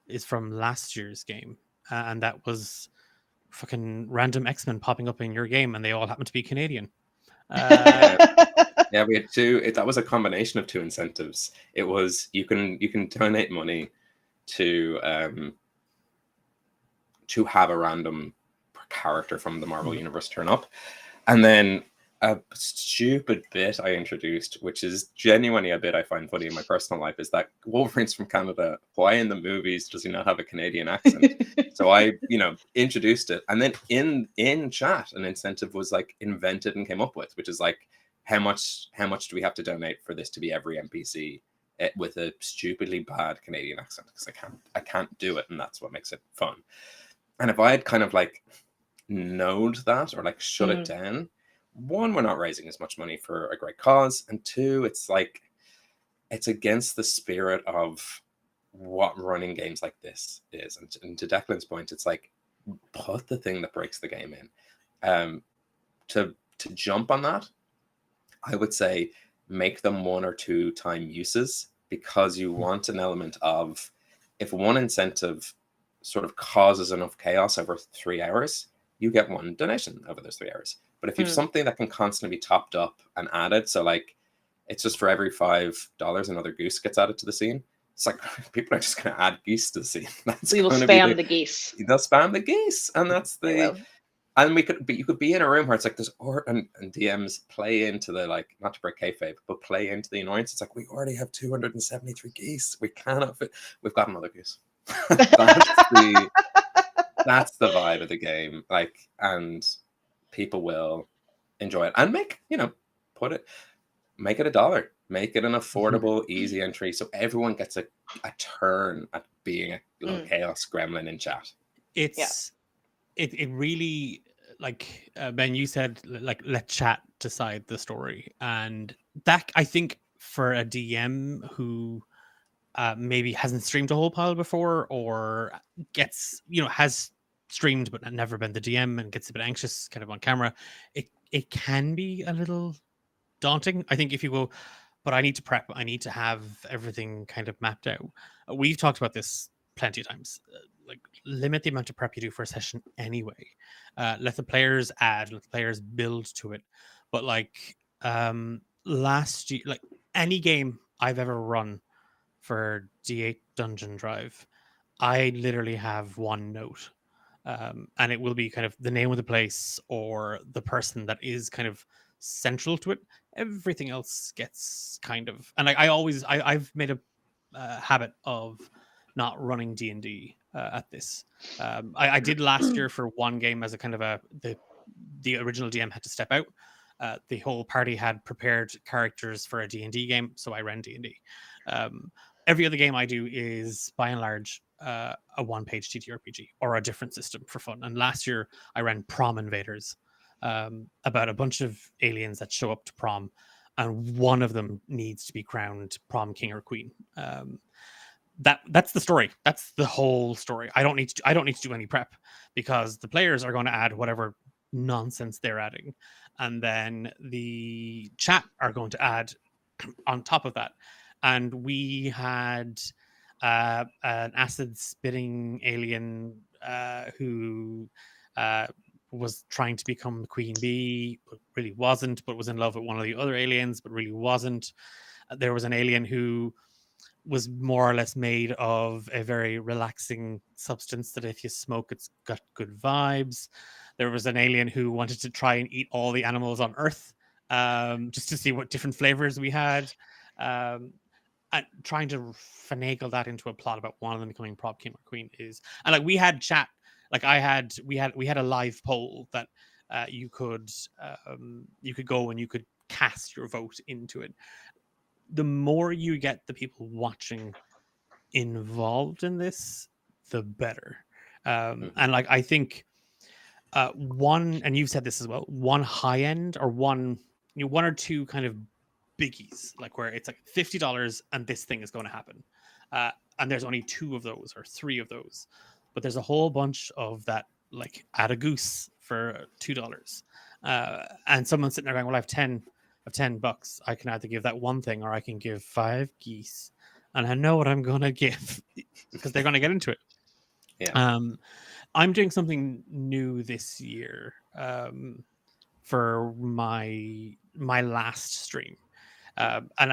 [SPEAKER 1] is from last year's game, and that was fucking random X-Men popping up in your game, and they all happen to be Canadian.
[SPEAKER 2] Yeah, we had two. That was a combination of two incentives. It was you can donate money to have a random character from the Marvel universe turn up, and then a stupid bit I introduced, which is genuinely a bit I find funny in my personal life, is that Wolverine's from Canada. Why in the movies does he not have a Canadian accent? So I, introduced it, and then in chat, an incentive was like invented and came up with, which is like, how much do we have to donate for this to be every NPC with a stupidly bad Canadian accent? Because I can't do it, and that's what makes it fun. And if I had kind of like knowed that or like shut it down, one, we're not raising as much money for a great cause, and two, it's like it's against the spirit of what running games like this is. And to Declan's point, it's like, put the thing that breaks the game in. To jump on that, I would say make them 1 or 2 time uses, because you want an element of, if one incentive sort of causes enough chaos over 3 hours, you get 1 donation over those 3 hours. But if you have something that can constantly be topped up and added, so like it's just for every $5 another goose gets added to the scene, it's like people are just going to add geese to the scene.
[SPEAKER 3] We will spam the geese.
[SPEAKER 2] They'll spam the geese, and that's the. And you could be in a room where it's like there's and DMs play into the, like, not to break kayfabe, but play into the annoyance. It's like, we already have 273 geese. We cannot fit. We've got another goose. That's the vibe of the game. Like, and people will enjoy it, and make it $1, make it an affordable, easy entry, so everyone gets a turn at being a little chaos gremlin in chat.
[SPEAKER 1] It really, like, Ben, you said, like, let chat decide the story, and that, I think, for a DM who maybe hasn't streamed a whole pile before, or has streamed but never been the DM and gets a bit anxious kind of on camera, it can be a little daunting. I think if you go, but I need to prep, I need to have everything kind of mapped out. We've talked about this plenty of times. Like, limit the amount of prep you do for a session anyway. Let the players add, let the players build to it. But like, last year, like, any game I've ever run for D8 Dungeon Drive, I literally have 1 note. And it will be kind of the name of the place or the person that is kind of central to it. Everything else gets kind of, and I've made a habit of not running D&D at this. I did last year for 1 game as a kind of the original DM had to step out. The whole party had prepared characters for a D&D game, so I ran D&D. Every other game I do is, by and large, a 1-page TTRPG or a different system for fun. And last year I ran Prom Invaders, about a bunch of aliens that show up to prom, and one of them needs to be crowned prom king or queen. That's the story. That's the whole story. I don't need to do any prep, because the players are going to add whatever nonsense they're adding, and then the chat are going to add on top of that. And we had an acid spitting alien who was trying to become the queen bee, but really wasn't, but was in love with one of the other aliens, but really wasn't. There was an alien who was more or less made of a very relaxing substance that if you smoke, it's got good vibes. There was an alien who wanted to try and eat all the animals on Earth, just to see what different flavors we had. And trying to finagle that into a plot about one of them becoming prop king or queen is, and like, we had chat, like we had a live poll that you could go and you could cast your vote into it. The more you get the people watching involved in this, the better. And like, I think one, and you've said this as well, one high end, or one or two kind of biggies, like where it's like $50 and this thing is going to happen, and there's only 2 of those or 3 of those, but there's a whole bunch of that, like, add a goose for $2, and someone's sitting there going, well, I have $10, I can either give that one thing or I can give 5 geese, and I know what I'm going to give, because they're going to get into it. I'm doing something new this year, for my last stream. And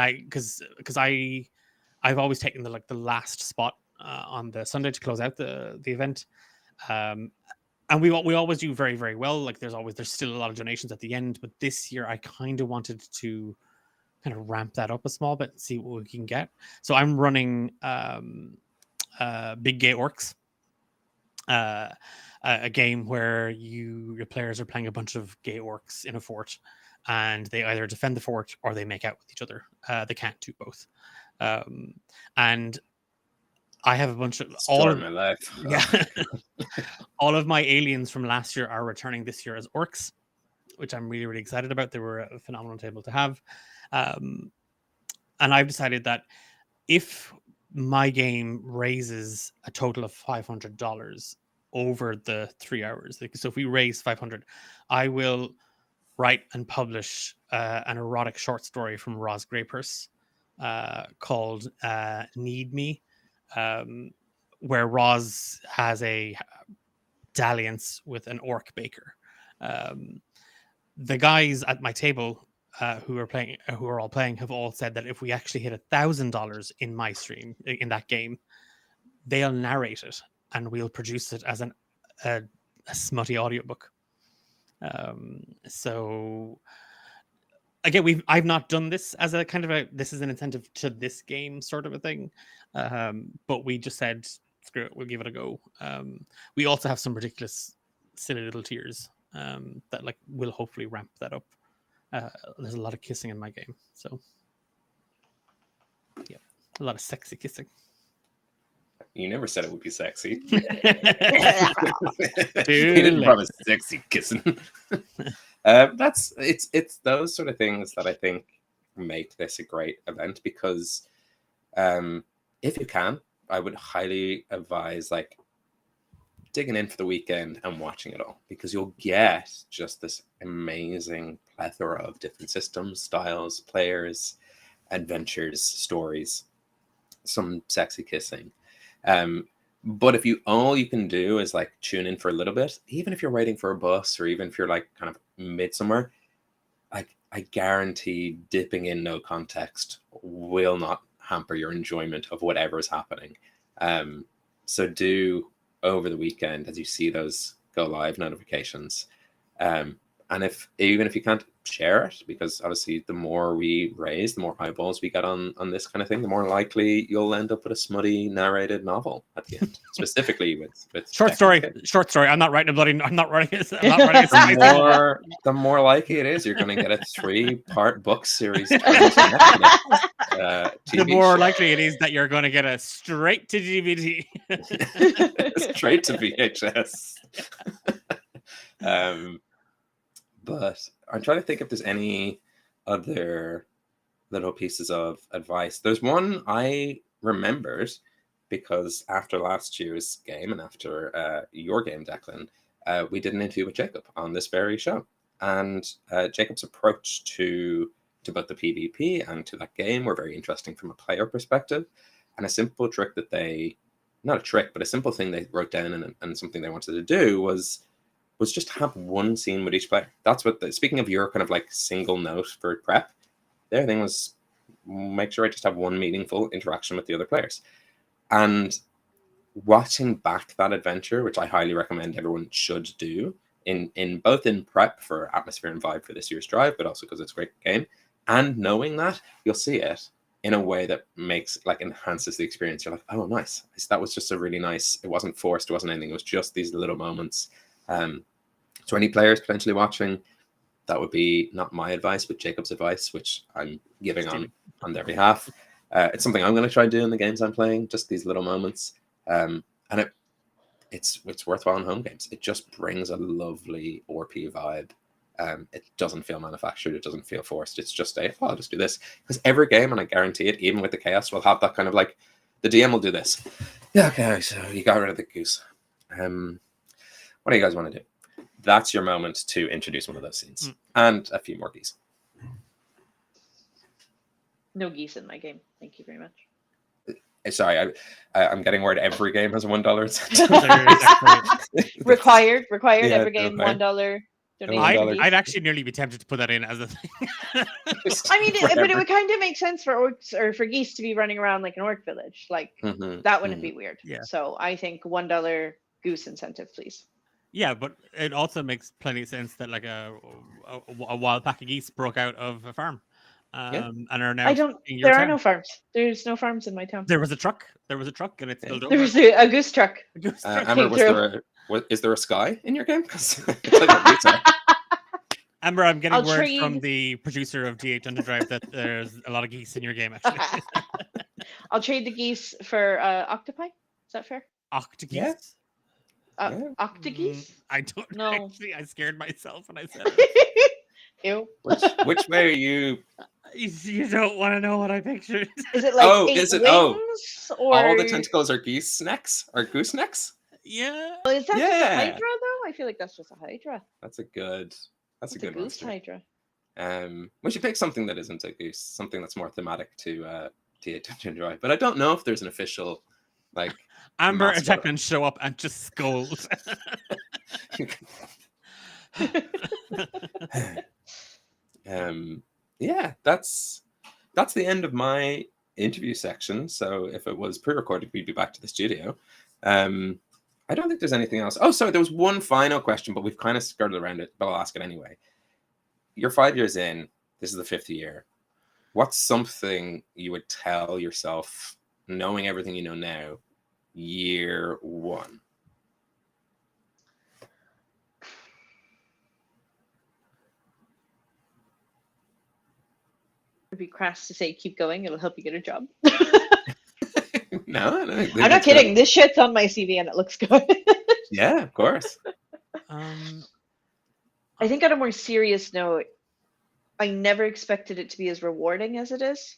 [SPEAKER 1] I've always taken the last spot on the Sunday to close out the event. and we always do very, very well. Like there's still a lot of donations at the end, but this year I kind of wanted to kind of ramp that up a small bit and see what we can get. So I'm running Big Gay Orcs, a game where your players are playing a bunch of gay orcs in a fort, and they either defend the fort or they make out with each other. They can't do both. And I have a bunch of
[SPEAKER 2] Story of my life.
[SPEAKER 1] yeah, all of my aliens from last year are returning this year as orcs, which I'm really, really excited about. They were a phenomenal table to have. And I've decided that if my game raises a total of $500 over the 3 hours, so if we raise 500, I will write and publish an erotic short story from Roz Greypurse called Need Me, where Roz has a dalliance with an orc baker. The guys at my table who are all playing, have all said that if we actually hit $1,000 in my stream in that game, they'll narrate it and we'll produce it as a smutty audiobook. So again, I've not done this as a kind of this is an incentive to this game sort of a thing, but we just said screw it, we'll give it a go. We also have some ridiculous silly little tiers that like will hopefully ramp that up. There's a lot of kissing in my game, so yeah, a lot of sexy kissing.
[SPEAKER 2] You never said it would be sexy.
[SPEAKER 1] Too
[SPEAKER 2] You didn't
[SPEAKER 1] late.
[SPEAKER 2] promise sexy kissing. It's those sort of things that I think make this a great event, because if you can, I would highly advise like digging in for the weekend and watching it all, because you'll get just this amazing plethora of different systems, styles, players, adventures, stories, some sexy kissing. But if all you can do is like tune in for a little bit, even if you're waiting for a bus or even if you're like kind of mid somewhere, I guarantee dipping in no context will not hamper your enjoyment of whatever is happening. So do over the weekend as you see those go live notifications. And even if you can't share it, because obviously the more we raise, the more eyeballs we get on this kind of thing, the more likely you'll end up with a smutty narrated novel at the end, specifically with
[SPEAKER 1] Short story. I'm not writing it. I'm not writing it.
[SPEAKER 2] The more likely it is you're going to get a 3-part book series.
[SPEAKER 1] The more likely it is that you're going to get a straight to DVD.
[SPEAKER 2] Straight to VHS. But I'm trying to think if there's any other little pieces of advice. There's one I remembered because after last year's game and after your game, Declan, we did an interview with Jacob on this very show. And Jacob's approach to both the PvP and to that game were very interesting from a player perspective. And a simple trick that not a trick, but a simple thing they wrote down and something they wanted to do was just have one scene with each player. That's what, speaking of your kind of like single note for prep, their thing was make sure I just have one meaningful interaction with the other players. And watching back that adventure, which I highly recommend everyone should do, in both in prep for atmosphere and vibe for this year's drive, but also because it's a great game, and knowing that, you'll see it in a way that enhances the experience. You're like, oh, nice. That was just a really nice, it wasn't forced, it wasn't anything, it was just these little moments. So any players potentially watching, that would be not my advice, but Jacob's advice, which I'm giving on their behalf. It's something I'm going to try and do in the games I'm playing, just these little moments. And it's worthwhile in home games. It just brings a lovely ORP vibe. It doesn't feel manufactured. It doesn't feel forced. It's just I'll just do this. Because every game, and I guarantee it, even with the chaos, will have that kind of like, the DM will do this. Yeah, okay, so you got rid of the goose. What do you guys want to do? That's your moment to introduce one of those scenes. And a few more geese.
[SPEAKER 3] No geese in my game. Thank you very much.
[SPEAKER 2] Sorry, I'm getting word every game has a $1 incentive.
[SPEAKER 3] Required.
[SPEAKER 2] Yeah,
[SPEAKER 3] Every game, $1 donation.
[SPEAKER 1] I'd actually nearly be tempted to put that in as a thing.
[SPEAKER 3] I mean, but it would kind of make sense for orcs or for geese to be running around like an orc village. Like that wouldn't be weird.
[SPEAKER 1] Yeah.
[SPEAKER 3] So I think $1 goose incentive, please.
[SPEAKER 1] Yeah, but it also makes plenty of sense that like a wild pack of geese broke out of a farm,
[SPEAKER 2] Yeah.
[SPEAKER 1] and are now
[SPEAKER 3] I don't.
[SPEAKER 1] in your
[SPEAKER 3] There are
[SPEAKER 1] town.
[SPEAKER 3] no farms. There's no farms in my town.
[SPEAKER 1] There was a truck, and it
[SPEAKER 2] Yeah.
[SPEAKER 1] spilled
[SPEAKER 3] There
[SPEAKER 1] over.
[SPEAKER 3] was a goose truck.
[SPEAKER 1] A goose truck.
[SPEAKER 2] Amber,
[SPEAKER 3] Came through.
[SPEAKER 2] is there a sky in your game? Because I tell you what, you say.
[SPEAKER 1] Amber, I'm getting
[SPEAKER 3] I'll
[SPEAKER 1] word from
[SPEAKER 3] trade.
[SPEAKER 1] the producer of D8 Underdrive that there's a lot of geese in your game. Actually,
[SPEAKER 3] I'll trade the geese for octopi. Is that fair?
[SPEAKER 1] octogeese.
[SPEAKER 2] Yeah. Yeah.
[SPEAKER 3] Octogeese?
[SPEAKER 1] I don't
[SPEAKER 3] No.
[SPEAKER 1] actually. I scared myself when I said it.
[SPEAKER 3] Ew.
[SPEAKER 2] Which way are you?
[SPEAKER 1] You don't want to know what I pictured.
[SPEAKER 3] Is it like
[SPEAKER 2] Oh,
[SPEAKER 3] 8
[SPEAKER 2] is it-
[SPEAKER 3] wings?
[SPEAKER 2] oh,
[SPEAKER 3] Or
[SPEAKER 2] All the tentacles are geese necks or goose necks?
[SPEAKER 1] Yeah.
[SPEAKER 3] Well, is that just a
[SPEAKER 2] Yeah.
[SPEAKER 3] hydra though? I feel like that's just a hydra.
[SPEAKER 2] That's a good. That's a
[SPEAKER 3] It's a
[SPEAKER 2] good
[SPEAKER 3] goose
[SPEAKER 2] monster.
[SPEAKER 3] hydra.
[SPEAKER 2] We should pick something that isn't a goose, something that's more thematic to T8 Dungeon Drive. But I don't know if there's an official like
[SPEAKER 1] Amber and
[SPEAKER 2] mascot.
[SPEAKER 1] Declan show up and just scold.
[SPEAKER 2] Yeah, that's the end of my interview section. So if it was pre-recorded, we'd be back to the studio. I don't think there's anything else. Oh, sorry, there was one final question, but we've kind of skirted around it, but I'll ask it anyway. You're 5 years in. This is the 5th year. What's something you would tell yourself, knowing everything you know now, year 1?
[SPEAKER 3] It'd be crass to say keep going. It'll help you get a job.
[SPEAKER 2] No,
[SPEAKER 3] I'm not kidding. This shit's on my CV and it looks good.
[SPEAKER 2] Yeah, of course.
[SPEAKER 3] I think on a more serious note, I never expected it to be as rewarding as it is.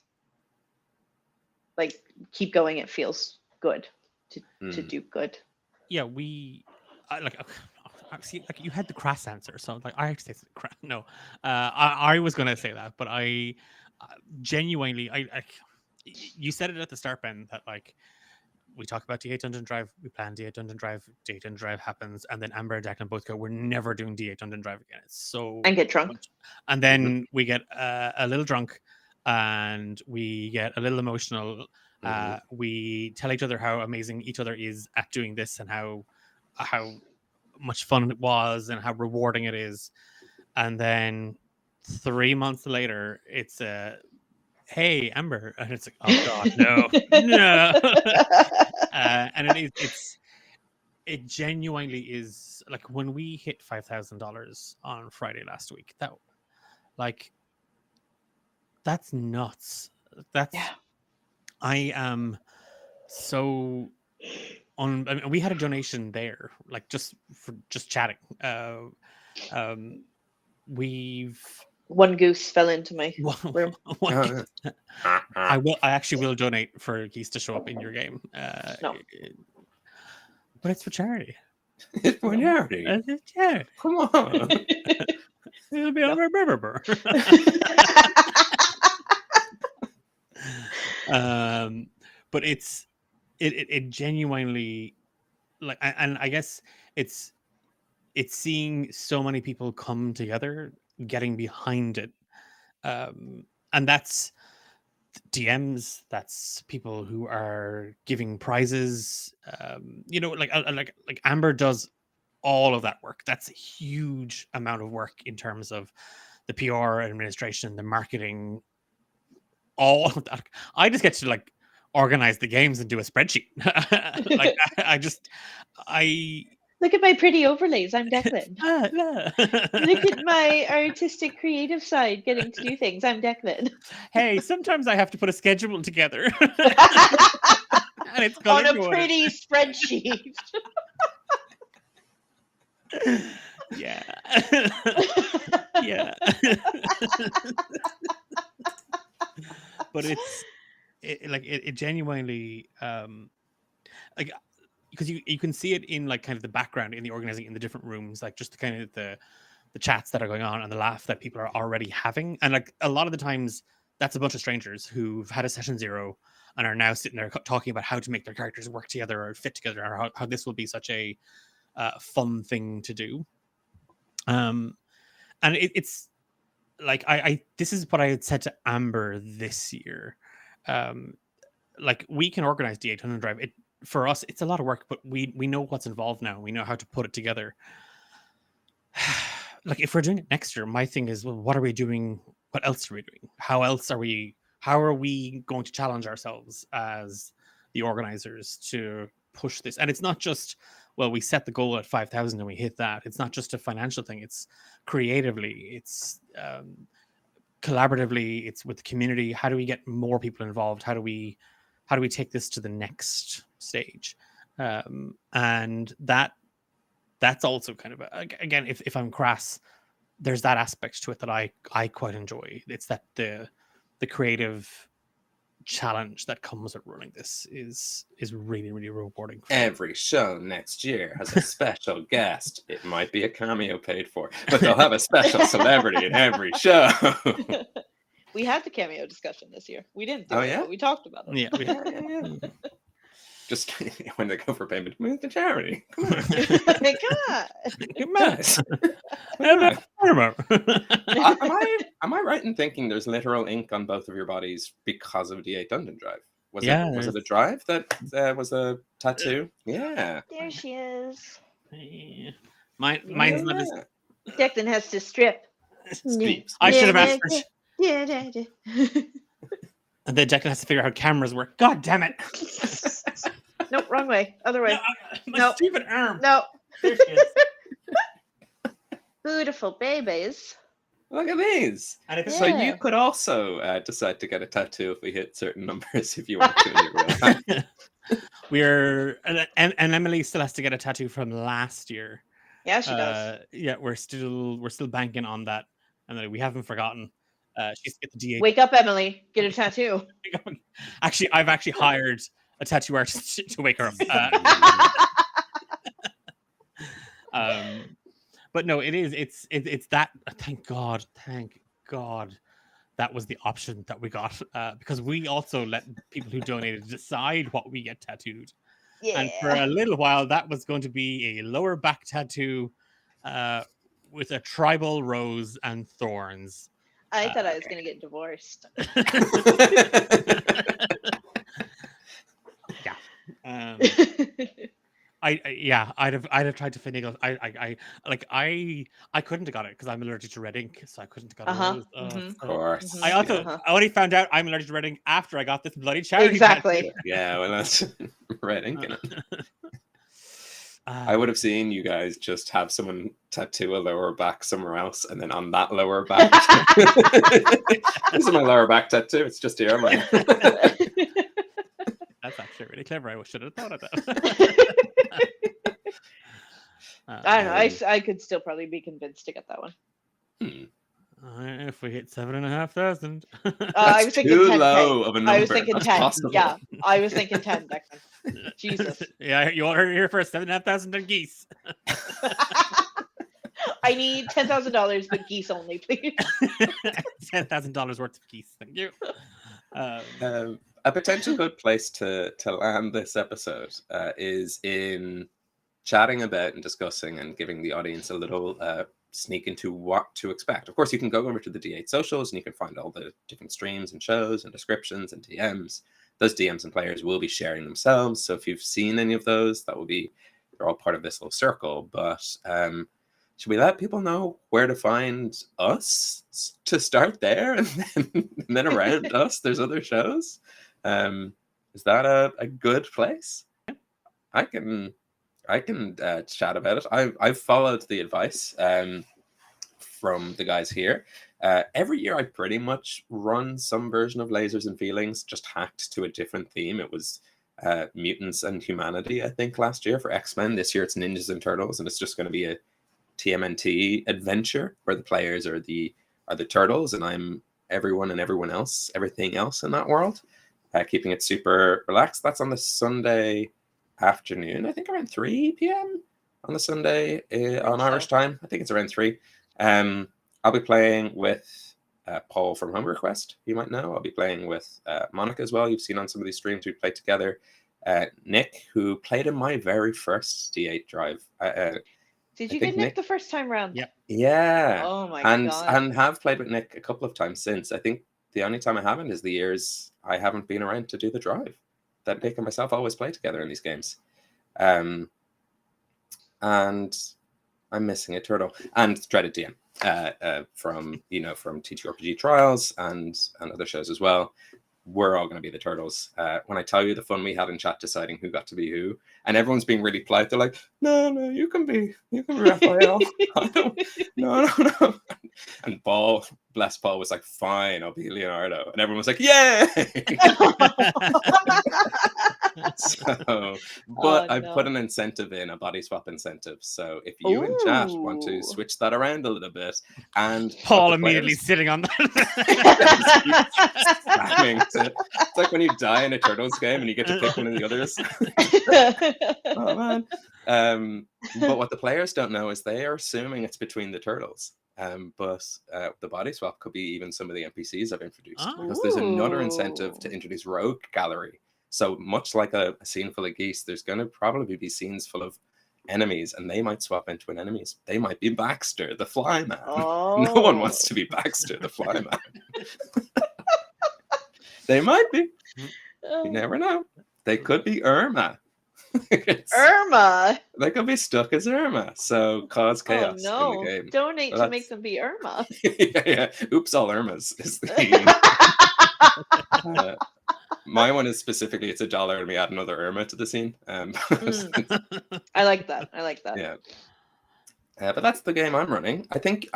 [SPEAKER 3] Like, keep going. It feels good to do good.
[SPEAKER 1] Yeah, see, like you had the crass answer, so like I actually said crass. No, I was gonna say that, but I genuinely, you said it at the start, Ben, that like we talk about D8 Dungeon Drive, we plan D8 Dungeon Drive, D8 Dungeon Drive happens, and then Amber and Declan both go, we're never doing D8 Dungeon Drive again. It's so
[SPEAKER 3] And get drunk.
[SPEAKER 1] much. And then we get a little drunk, and we get a little emotional. We tell each other how amazing each other is at doing this, and how much fun it was, and how rewarding it is. And then 3 months later, it's hey Amber, and it's like, oh god, no. And it genuinely is like when we hit $5,000 on Friday last week, that's nuts. That's
[SPEAKER 3] Yeah.
[SPEAKER 1] I am so on. I mean, we had a donation there, like just for just chatting. We've
[SPEAKER 3] One goose fell into my room.
[SPEAKER 1] I actually will donate for geese to show up in your game.
[SPEAKER 3] No.
[SPEAKER 1] But it's for charity.
[SPEAKER 2] It's for charity.
[SPEAKER 1] Yeah.
[SPEAKER 2] Come on.
[SPEAKER 1] It'll be on our burr. But it genuinely, like, and I guess it's seeing so many people come together, getting behind it, and that's DMs, that's people who are giving prizes. Like Amber does all of that work. That's a huge amount of work in terms of the PR administration, the marketing, all of that. I just get to like organize the games and do a spreadsheet. Like I
[SPEAKER 3] Look at my pretty overlays. I'm Declan. Look at my artistic creative side, getting to do things. I'm Declan.
[SPEAKER 1] Hey, sometimes I have to put a schedule together. And it's
[SPEAKER 3] On a
[SPEAKER 1] color-coded.
[SPEAKER 3] pretty spreadsheet.
[SPEAKER 1] Yeah. Yeah. But it genuinely like, because you can see it in like kind of the background in the organizing in the different rooms, like just the kind of the chats that are going on and the laugh that people are already having. And like a lot of the times that's a bunch of strangers who've had a session 0 and are now sitting there talking about how to make their characters work together or fit together, or how this will be such a fun thing to do. And it's like I this is what I had said to Amber this year. Like we can organize D8 Dungeon Drive. for us, it's a lot of work, but we know what's involved now. We know how to put it together. Like if we're doing it next year, my thing is, well, what are we doing? What else are we doing? How are we going to challenge ourselves as the organizers to push this? And it's not just, well, we set the goal at 5,000 and we hit that. It's not just a financial thing. It's creatively, it's collaboratively, it's with the community. How do we get more people involved? How do we take this to the next stage? And that's also kind of again, if I'm crass, there's that aspect to it that I quite enjoy. It's that the creative challenge that comes with running this is really, really rewarding.
[SPEAKER 2] Every show next year has a special guest. It might be a cameo paid for, but they'll have a special celebrity in every show.
[SPEAKER 3] We had the cameo discussion this year. We didn't do
[SPEAKER 2] Oh,
[SPEAKER 3] it,
[SPEAKER 2] yeah?
[SPEAKER 3] but we talked about it.
[SPEAKER 2] Yeah. Just when they go for payment, move to charity. Come on.
[SPEAKER 3] Come on.
[SPEAKER 2] Am I right in thinking there's literal ink on both of your bodies because of D8 Dungeon Drive? Was it a drive that was a tattoo? Yeah.
[SPEAKER 3] There she is.
[SPEAKER 1] Mine's not as...
[SPEAKER 3] Declan has to strip.
[SPEAKER 2] Speaks.
[SPEAKER 1] I should have asked for... And then Declan has to figure out how cameras work. God damn it.
[SPEAKER 3] Nope, wrong way. Other way.
[SPEAKER 1] My stupid arm.
[SPEAKER 3] No.
[SPEAKER 1] There she is.
[SPEAKER 3] Beautiful babies.
[SPEAKER 2] Look at these.
[SPEAKER 1] And
[SPEAKER 2] So you could also decide to get a tattoo if we hit certain numbers if you want to.
[SPEAKER 1] And Emily still has to get a tattoo from last year.
[SPEAKER 3] Yeah, she does.
[SPEAKER 1] Yeah, we're still banking on that, and we haven't forgotten. She's get the D8.
[SPEAKER 3] Wake up, Emily. Get a tattoo.
[SPEAKER 1] I've hired a tattoo artist to wake her up. But no, it's that. Thank God that was the option that we got, because we also let people who donated decide what we get tattooed.
[SPEAKER 3] Yeah.
[SPEAKER 1] And for a little while, that was going to be a lower back tattoo with a tribal rose and thorns.
[SPEAKER 3] I thought I was going to get divorced.
[SPEAKER 1] Yeah. I'd have tried to finagle. I couldn't have got it because I'm allergic to red ink, so I couldn't have got it.
[SPEAKER 2] Of course.
[SPEAKER 1] I only found out I'm allergic to red ink after I got this bloody charity.
[SPEAKER 3] Exactly.
[SPEAKER 1] tattoo.
[SPEAKER 2] Yeah, well, that's red ink in it. I would have seen you guys just have someone tattoo a lower back somewhere else, and then on that lower back, this is my lower back tattoo. It's just here.
[SPEAKER 1] That's actually really clever. I should have thought of that.
[SPEAKER 3] I don't know. I could still probably be convinced to get that one.
[SPEAKER 1] If we hit 7,500,
[SPEAKER 3] I was thinking
[SPEAKER 2] too
[SPEAKER 3] 10K.
[SPEAKER 2] low of a number.
[SPEAKER 3] I was thinking
[SPEAKER 2] That's
[SPEAKER 3] 10.
[SPEAKER 2] possible.
[SPEAKER 3] Yeah, I was thinking 10, Declan. Jesus.
[SPEAKER 1] Yeah, you all heard it here first. 7,500 and geese.
[SPEAKER 3] I need $10,000, but geese only, please.
[SPEAKER 1] $10,000 worth of geese. Thank you.
[SPEAKER 2] A potential good place to land this episode is in chatting about and discussing and giving the audience a little sneak into what to expect. Of course, you can go over to the D8 socials and you can find all the different streams and shows and descriptions and DMs. Those DMs and players will be sharing themselves. So if you've seen any of those, they're all part of this little circle. But should we let people know where to find us to start there, and then around us there's other shows? Is that a good place? I can chat about it. I've followed the advice from the guys here. Every year I pretty much run some version of Lasers and Feelings, just hacked to a different theme. It was mutants and humanity, I think, last year for X-Men. This year it's ninjas and turtles, and it's just going to be a TMNT adventure where the players are the turtles, and I'm everyone and everyone else, everything else in that world. Keeping it super relaxed. That's on the Sunday afternoon, I think around 3 p.m. on the Sunday on Irish time. I think it's around 3. I'll be playing with Paul from Homebrew Quest, you might know. I'll be playing with Monica as well. You've seen on some of these streams we played together. Nick, who played in my very first D8 drive.
[SPEAKER 3] Did you get Nick the first time round?
[SPEAKER 1] Yep.
[SPEAKER 3] Yeah. Oh my god.
[SPEAKER 2] And have played with Nick a couple of times since. I think the only time I haven't is the years I haven't been around to do the drive. that Nick and myself always play together in these games. And I'm missing a turtle. And Dreaded DM from TTRPG Trials and other shows as well. We're all going to be the turtles. When I tell you the fun we had in chat deciding who got to be who, and everyone's being really polite, they're like, no, you can be Raphael. No. And Paul, bless Paul, was like, fine, I'll be Leonardo. And everyone was like, yay! I put an incentive in, a body swap incentive. So if you in chat want to switch that around a little bit, and
[SPEAKER 1] Paul immediately sitting on that.
[SPEAKER 2] It's like when you die in a Turtles game and you get to pick one of the others. Oh man. But what the players don't know is they are assuming it's between the turtles. But the body swap could be even some of the NPCs I've introduced, because there's another incentive to introduce rogue gallery. So much like a scene full of geese, there's going to probably be scenes full of enemies, and they might swap into an enemies. They might be Baxter, the Flyman. No one wants to be Baxter, the Flyman. They might be. You never know. They could be Irma.
[SPEAKER 3] Irma.
[SPEAKER 2] They could be stuck as Irma. So cause chaos in the game.
[SPEAKER 3] Donate to make them be Irma.
[SPEAKER 2] yeah. Oops, all Irmas is the my one is specifically it's $1 and we add another Irma to the scene.
[SPEAKER 3] I like that.
[SPEAKER 2] Yeah. But that's the game I'm running. I think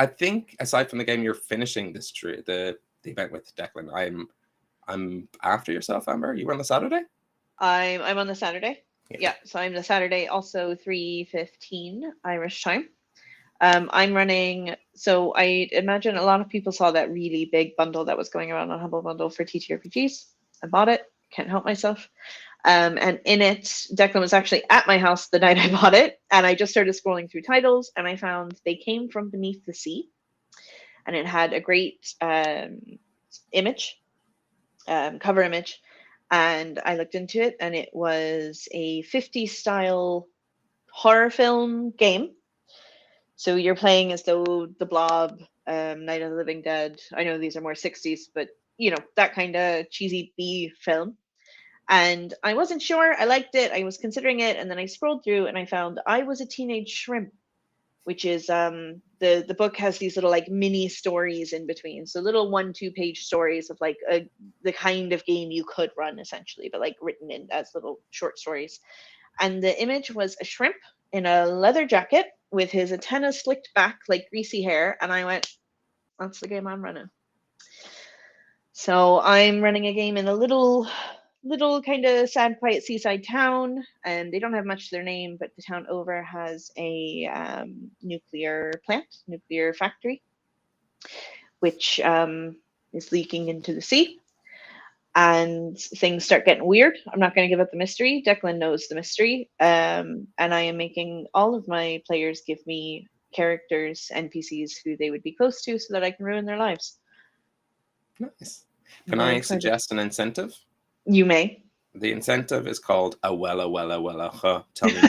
[SPEAKER 2] aside from the game you're finishing this the event with Declan, I'm after yourself, Amber. You were on the Saturday?
[SPEAKER 3] I'm on the Saturday. Yeah, so I'm the Saturday, also 3:15 Irish time. I'm running, so I imagine a lot of people saw that really big bundle that was going around on Humble Bundle for TTRPGs. I bought it, can't help myself. And in it, Declan was actually at my house the night I bought it, and I just started scrolling through titles, and I found They Came From Beneath the Sea, and it had a great image, cover image, and I looked into it, and it was a 50s style horror film game. So you're playing as though the Blob, Night of the Living Dead. I know these are more 60s, but that kind of cheesy B film. And I wasn't sure. I liked it. I was considering it, and then I scrolled through and I found I Was a Teenage Shrimp, which is the book has these little like mini stories in between, so little 1-2 page stories of like the kind of game you could run essentially, but like written in as little short stories. And the image was a shrimp in a leather jacket with his antennas slicked back like greasy hair, and I went, that's the game I'm running. So I'm running a game in a little kind of sad, quiet seaside town, and they don't have much to their name, but the town over has a nuclear factory, which is leaking into the sea, and things start getting weird. I'm not going to give up the mystery. Declan knows the mystery, and I am making all of my players give me characters, NPCs who they would be close to, so that I can ruin their lives.
[SPEAKER 2] Nice. Can I suggest an incentive?
[SPEAKER 3] You may.
[SPEAKER 2] The incentive is called a wella. Tell me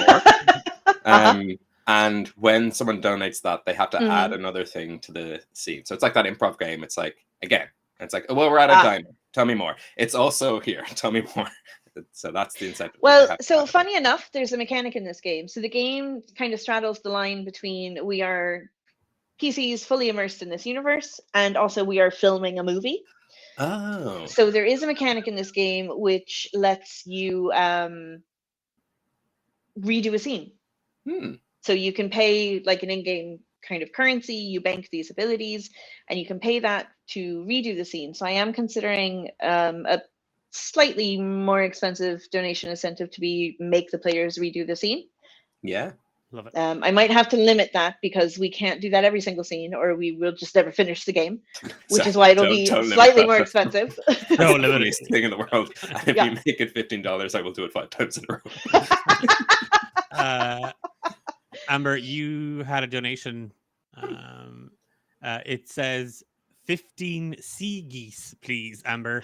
[SPEAKER 2] more. And when someone donates that, they have to add another thing to the scene. So it's like that improv game. It's like, again, it's like, well, we're at a diner. Tell me more. It's also here. Tell me more. So that's the incentive.
[SPEAKER 3] Well, so funny enough, there's a mechanic in this game. So the game kind of straddles the line between we are PCs fully immersed in this universe, and also we are filming a movie.
[SPEAKER 2] Oh.
[SPEAKER 3] So there is a mechanic in this game which lets you redo a scene. So you can pay like an in-game kind of currency, you bank these abilities, and you can pay that to redo the scene. So I am considering a slightly more expensive donation incentive to make the players redo the scene.
[SPEAKER 2] Yeah.
[SPEAKER 1] Love it.
[SPEAKER 3] I might have to limit that because we can't do that every single scene, or we will just never finish the game, which is why it'll be slightly more expensive.
[SPEAKER 2] No, literally thing in the world. And if you make it $15, I will do it 5 times in a row.
[SPEAKER 1] Amber, you had a donation. It says 15 sea geese, please, Amber.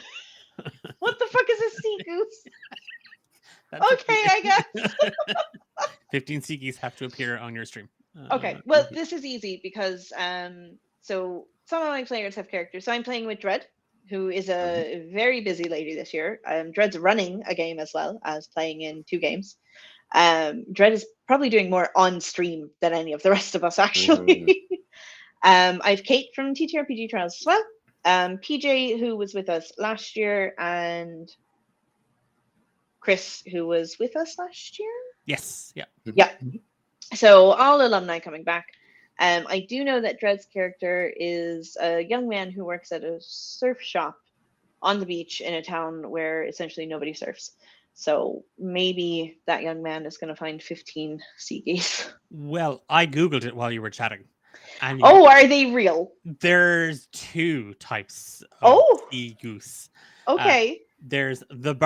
[SPEAKER 3] What the fuck is a sea goose? Okay, I guess.
[SPEAKER 1] 15 sea geese have to appear on your stream.
[SPEAKER 3] Okay, well, this is easy because so some of my players have characters. So I'm playing with Dread, who is a very busy lady this year. Dred's running a game as well as playing in 2 games. Dred is probably doing more on stream than any of the rest of us, actually. I've Kate from TTRPG Trials as well. PJ, who was with us last year, and Chris, who was with us last year.
[SPEAKER 1] Yes. Yeah.
[SPEAKER 3] Yeah. So all alumni coming back. I do know that Dred's character is a young man who works at a surf shop on the beach in a town where essentially nobody surfs. So maybe that young man is going to find 15 sea geese.
[SPEAKER 1] Well, I Googled it while you were chatting. And
[SPEAKER 3] Oh, are they real?
[SPEAKER 1] There's 2 types of sea goose.
[SPEAKER 3] Okay.
[SPEAKER 1] There's the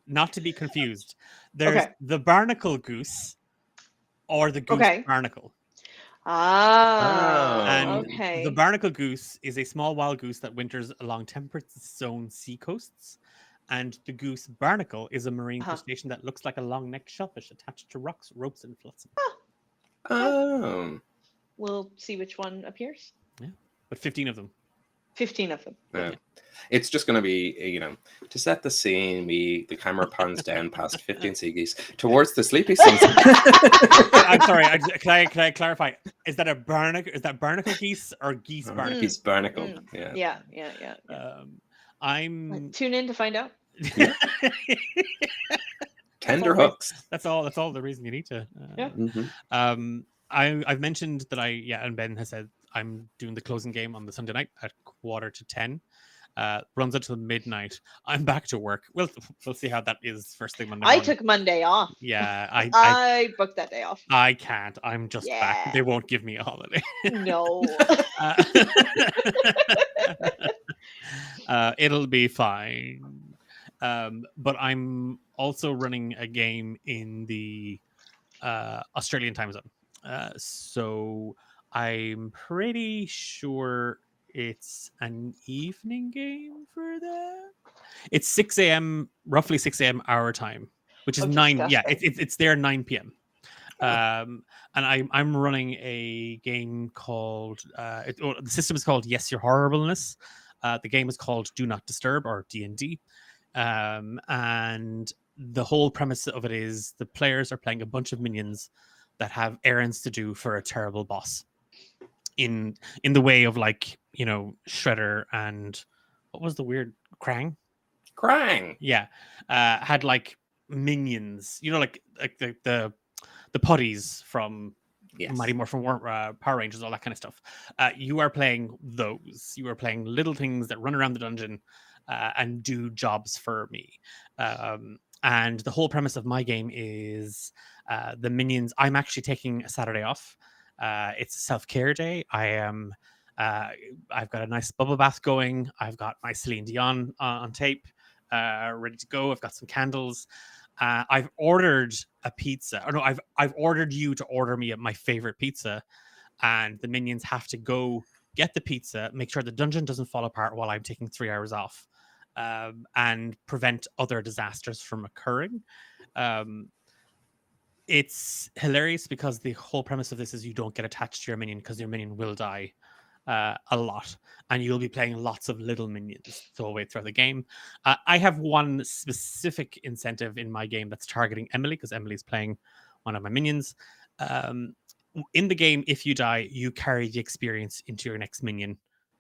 [SPEAKER 1] not to be confused. There's
[SPEAKER 3] Okay.
[SPEAKER 1] the barnacle goose or the goose barnacle. And
[SPEAKER 3] Okay.
[SPEAKER 1] the barnacle goose is a small wild goose that winters along temperate zone sea coasts. And the goose barnacle is a marine crustacean that looks like a long-necked shellfish attached to rocks, ropes, and flotsam.
[SPEAKER 3] We'll see which one appears.
[SPEAKER 1] Yeah, but 15 of them.
[SPEAKER 3] 15 of them.
[SPEAKER 2] Yeah. It's just going to be, to set the scene, the camera pans down past 15 sea geese towards the sleepy sunset.
[SPEAKER 1] I'm sorry. Can I clarify? Is that a barnacle? Is that barnacle geese or geese barnacle?
[SPEAKER 2] Geese barnacle. Yeah.
[SPEAKER 1] I'm
[SPEAKER 3] tune in to find out.
[SPEAKER 2] Tender hooks.
[SPEAKER 1] That's all the reason you need to. I've mentioned that and Ben has said I'm doing the closing game on the Sunday night at 9:45. Runs until midnight. I'm back to work. We'll see how that is first thing Monday morning.
[SPEAKER 3] I took Monday off.
[SPEAKER 1] Yeah,
[SPEAKER 3] I booked that day off.
[SPEAKER 1] I can't. I'm just back. They won't give me a holiday.
[SPEAKER 3] No.
[SPEAKER 1] It'll be fine. But I'm also running a game in the Australian time zone. So I'm pretty sure it's an evening game for that. It's 6 a.m., roughly 6 a.m. our time, which is 9.
[SPEAKER 3] Disgusting.
[SPEAKER 1] Yeah, it's there 9 p.m. And I'm running a game called the system is called Yes Your Horribleness. The game is called Do Not Disturb, or D&D. And the whole premise of it is the players are playing a bunch of minions that have errands to do for a terrible boss in the way of, like, Shredder and what was the weird Krang? Yeah. Had like minions, like the putties from Mighty Morphin Power Rangers, all that kind of stuff. You are playing those. You are playing little things that run around the dungeon and do jobs for me. And the whole premise of my game is the minions. I'm actually taking a Saturday off. It's a self-care day. I've got a nice bubble bath going. I've got my Celine Dion on tape, ready to go. I've got some candles. I've ordered a pizza. Or no, I've ordered you to order me my favorite pizza, and the minions have to go get the pizza, make sure the dungeon doesn't fall apart while I'm taking 3 hours off, and prevent other disasters from occurring. It's hilarious because the whole premise of this is you don't get attached to your minion because your minion will die a lot, and you'll be playing lots of little minions the whole way through the game. I have one specific incentive in my game that's targeting Emily, because Emily's playing one of my minions. In the game, if you die, you carry the experience into your next minion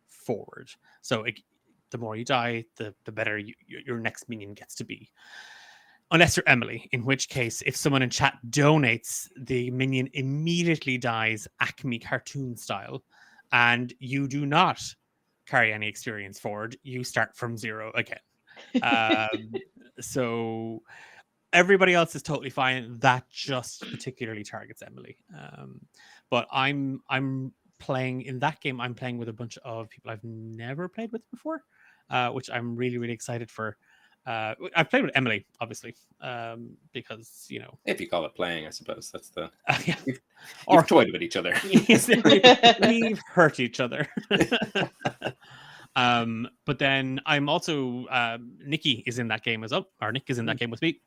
[SPEAKER 1] forward. So the more you die, the better your next minion gets to be. Unless you're Emily, in which case, if someone in chat donates, the minion immediately dies Acme cartoon style, and you do not carry any experience forward. You start from 0 again. So everybody else is totally fine. That just particularly targets Emily. But I'm playing in that game. I'm playing with a bunch of people I've never played with before, which I'm really, really excited for. I've played with Emily, obviously, because,
[SPEAKER 2] if you call it playing, I suppose that's the
[SPEAKER 1] you've
[SPEAKER 2] toyed with each other.
[SPEAKER 1] We've hurt each other. But then I'm also Nikki is in that game as well, or Nick is in that game with me.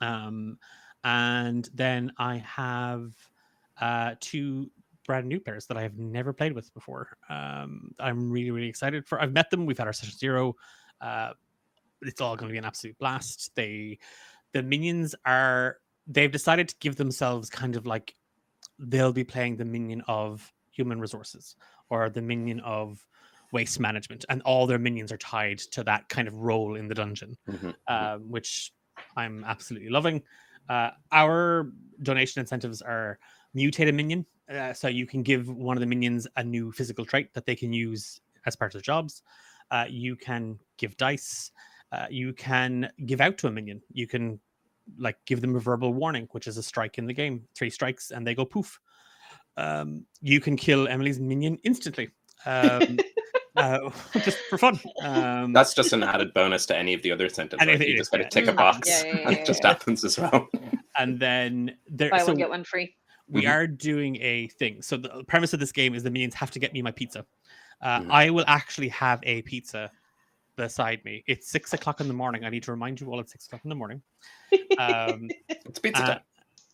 [SPEAKER 1] And then I have 2 brand new players that I have never played with before. I'm really, really excited for. I've met them. We've had our session 0. It's all going to be an absolute blast. The minions they've decided to give themselves kind of like they'll be playing the minion of human resources or the minion of waste management, and all their minions are tied to that kind of role in the dungeon, which I'm absolutely loving. Our donation incentives are mutate a minion, so you can give one of the minions a new physical trait that they can use as part of their jobs. You can give dice. You can give out to a minion. You can like give them a verbal warning, which is a strike in the game. 3 strikes and they go poof. You can kill Emily's minion instantly. Just for fun.
[SPEAKER 2] That's just an added bonus to any of the other incentives. Right? You just got to tick a box, and it just happens as well.
[SPEAKER 1] And then
[SPEAKER 3] buy one, get one free.
[SPEAKER 1] We are doing a thing. So the premise of this game is the minions have to get me my pizza. I will actually have a pizza beside me. It's 6 o'clock in the morning. I need to remind you all it's 6 o'clock in the morning.
[SPEAKER 2] It's pizza time.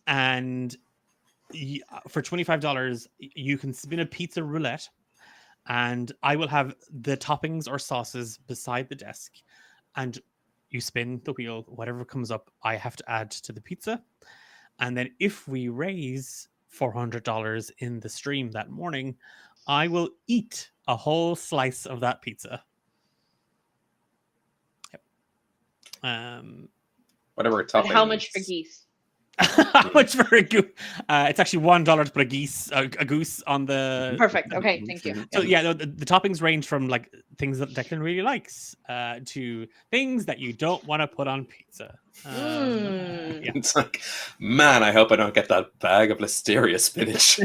[SPEAKER 1] And for $25, you can spin a pizza roulette, and I will have the toppings or sauces beside the desk, and you spin the wheel. Whatever comes up, I have to add to the pizza. And then if we raise $400 in the stream that morning, I will eat a whole slice of that pizza. Yep.
[SPEAKER 2] Whatever toppings.
[SPEAKER 3] How much for geese?
[SPEAKER 1] How much for a goose? It's actually $1 to put a goose on the.
[SPEAKER 3] Perfect. Okay, thank you.
[SPEAKER 1] So yeah, the toppings range from like things that Declan really likes to things that you don't want to put on pizza. Yeah.
[SPEAKER 2] It's like, man, I hope I don't get that bag of listeria spinach.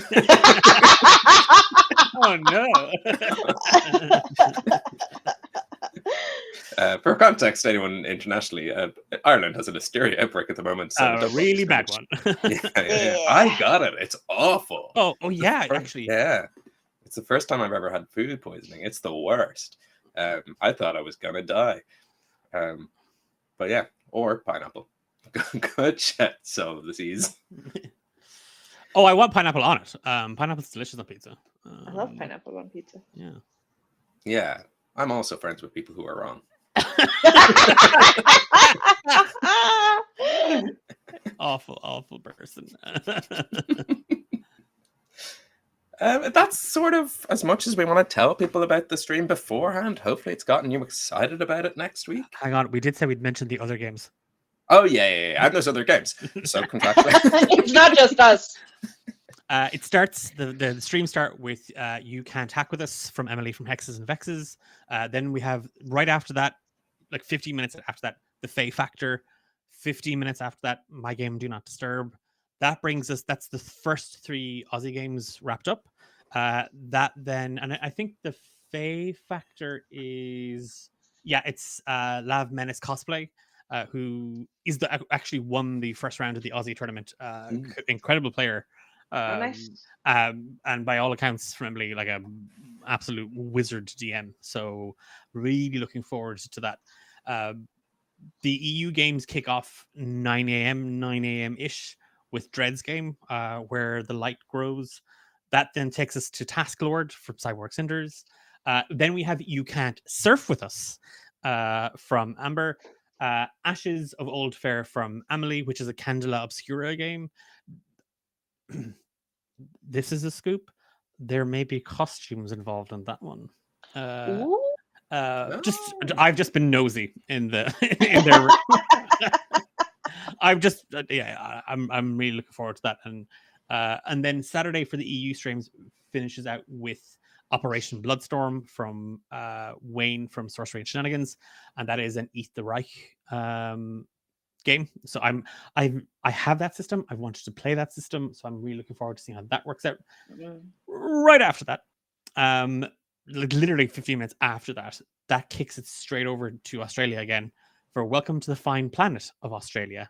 [SPEAKER 1] Oh no.
[SPEAKER 2] For context, anyone internationally, Ireland has a listeria outbreak at the moment. So
[SPEAKER 1] a really bad one.
[SPEAKER 2] Yeah. I got it. It's awful.
[SPEAKER 1] Oh yeah, actually.
[SPEAKER 2] Yeah. It's the first time I've ever had food poisoning. It's the worst. I thought I was going to die. But yeah, or pineapple. Good shit. So disease.
[SPEAKER 1] Oh, I want pineapple on it. Pineapple's delicious on pizza.
[SPEAKER 3] I love pineapple on pizza.
[SPEAKER 1] Yeah.
[SPEAKER 2] Yeah. I'm also friends with people who are wrong.
[SPEAKER 1] Awful person.
[SPEAKER 2] That's sort of as much as we want to tell people about the stream beforehand. Hopefully it's gotten you excited about it next week.
[SPEAKER 1] Hang on, we did say we'd mention the other games.
[SPEAKER 2] Oh yeah. And there's other games. So contractually.
[SPEAKER 3] It's not just us.
[SPEAKER 1] It starts, the stream start with You Can't Hack With Us from Emily from Hexes and Vexes. Then we have, right after that, like 15 minutes after that, The Fae Factor. 15 minutes after that, My Game Do Not Disturb. That brings us, that's the first 3 Aussie games wrapped up. That then, and I think The Fae Factor is, it's Lav Menace Cosplay, who is actually won the first round of the Aussie tournament. Incredible player.
[SPEAKER 3] Nice.
[SPEAKER 1] And by all accounts from Emily, like a absolute wizard DM. So really looking forward to that. The EU games kick off 9 a.m. ish with Dread's game, where the light grows. That then takes us to Task Lord from Cyborg Cinders. Then we have You Can't Surf With Us from Amber. Ashes of Old Fair from Amelie, which is a Candela Obscura game. This is a scoop. There may be costumes involved in that one. I've just been nosy in their. I'm really looking forward to that, and then Saturday for the EU streams finishes out with Operation Bloodstorm from Wayne from Sorcery and Shenanigans, and that is an Eat the Reich game. So I have that system. I wanted to play that system, so I'm really looking forward to seeing how that works out. Right after that, like literally 15 minutes after that, that kicks it straight over to Australia again for Welcome to the Fine Planet of Australia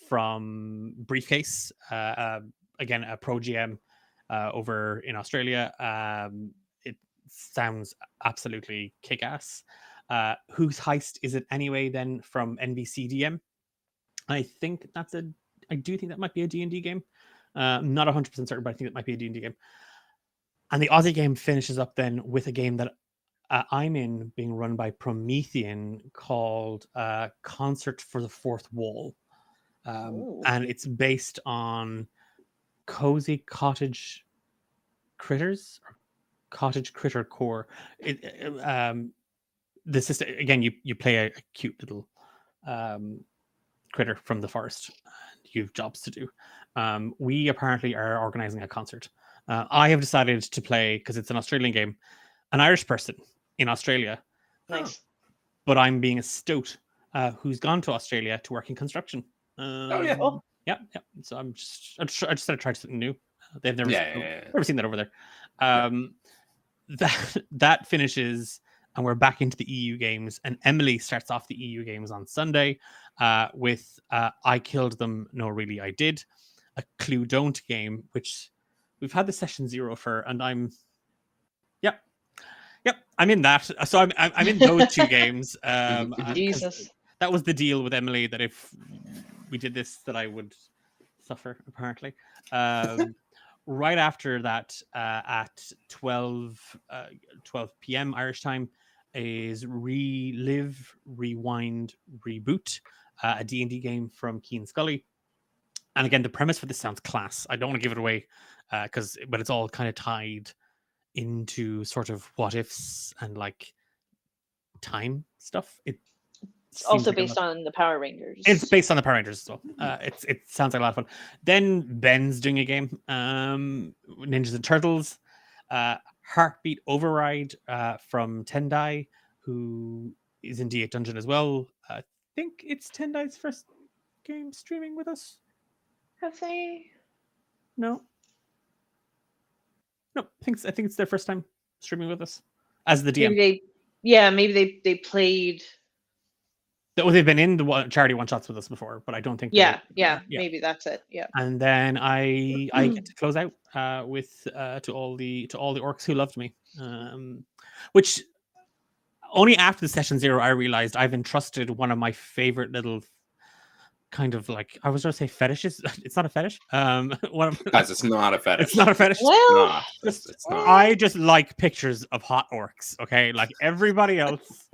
[SPEAKER 1] from Briefcase, again a pro GM over in Australia. It sounds absolutely kick-ass. Whose Heist Is It Anyway then from NBC DM? I do think that might be a D&D game. Not 100% certain, but I think that might be a D&D game. And the Aussie game finishes up then with a game that I'm in, being run by Promethean, called Concert for the Fourth Wall. And it's based on cozy cottage critters, or cottage critter core. The system, again, you play a cute little critter from the forest, and you have jobs to do. We apparently are organizing a concert. I have decided to play, because it's an Australian game, an Irish person in Australia.
[SPEAKER 3] Nice.
[SPEAKER 1] But I'm being a stoat who's gone to Australia to work in construction.
[SPEAKER 2] yeah.
[SPEAKER 1] Yeah. So I just had to try something new. They've never
[SPEAKER 2] Yeah.
[SPEAKER 1] never seen that over there. That finishes, and we're back into the EU games. And Emily starts off the EU games on Sunday with I Killed Them. No, really, I Did. A Clue Don't game, which we've had the session 0 for, and I'm I'm in that. So I'm in those two games.
[SPEAKER 3] Jesus.
[SPEAKER 1] That was the deal with Emily, that if we did this, that I would suffer, apparently. Right after that, at 12 p.m. Irish time, is Relive, Rewind, Reboot, a D&D game from Keen Scully. And again, the premise for this sounds class. I don't want to give it away, but it's all kind of tied into sort of what ifs and like time stuff. It's
[SPEAKER 3] also based on the Power Rangers.
[SPEAKER 1] It's based on the Power Rangers as well. It sounds like a lot of fun. Then Ben's doing a game, Ninjas and Turtles, Heartbeat Override from Tendai, who is in D8 Dungeon as well. I think it's Tendai's first game streaming with us.
[SPEAKER 3] Have they?
[SPEAKER 1] No, I think it's their first time streaming with us as the DM.
[SPEAKER 3] Maybe they played.
[SPEAKER 1] They've been in the charity one shots with us before, but I don't think.
[SPEAKER 3] Maybe that's it. Yeah.
[SPEAKER 1] And then I get to close out with to all the orcs who loved me, which only after the session 0 I realized I've entrusted one of my favorite little kind of like, I was going to say fetishes. It's not a fetish.
[SPEAKER 2] Guys, it's not a fetish.
[SPEAKER 1] It's not a fetish.
[SPEAKER 3] Well,
[SPEAKER 2] it's not.
[SPEAKER 1] I just like pictures of hot orcs. Okay, like everybody else.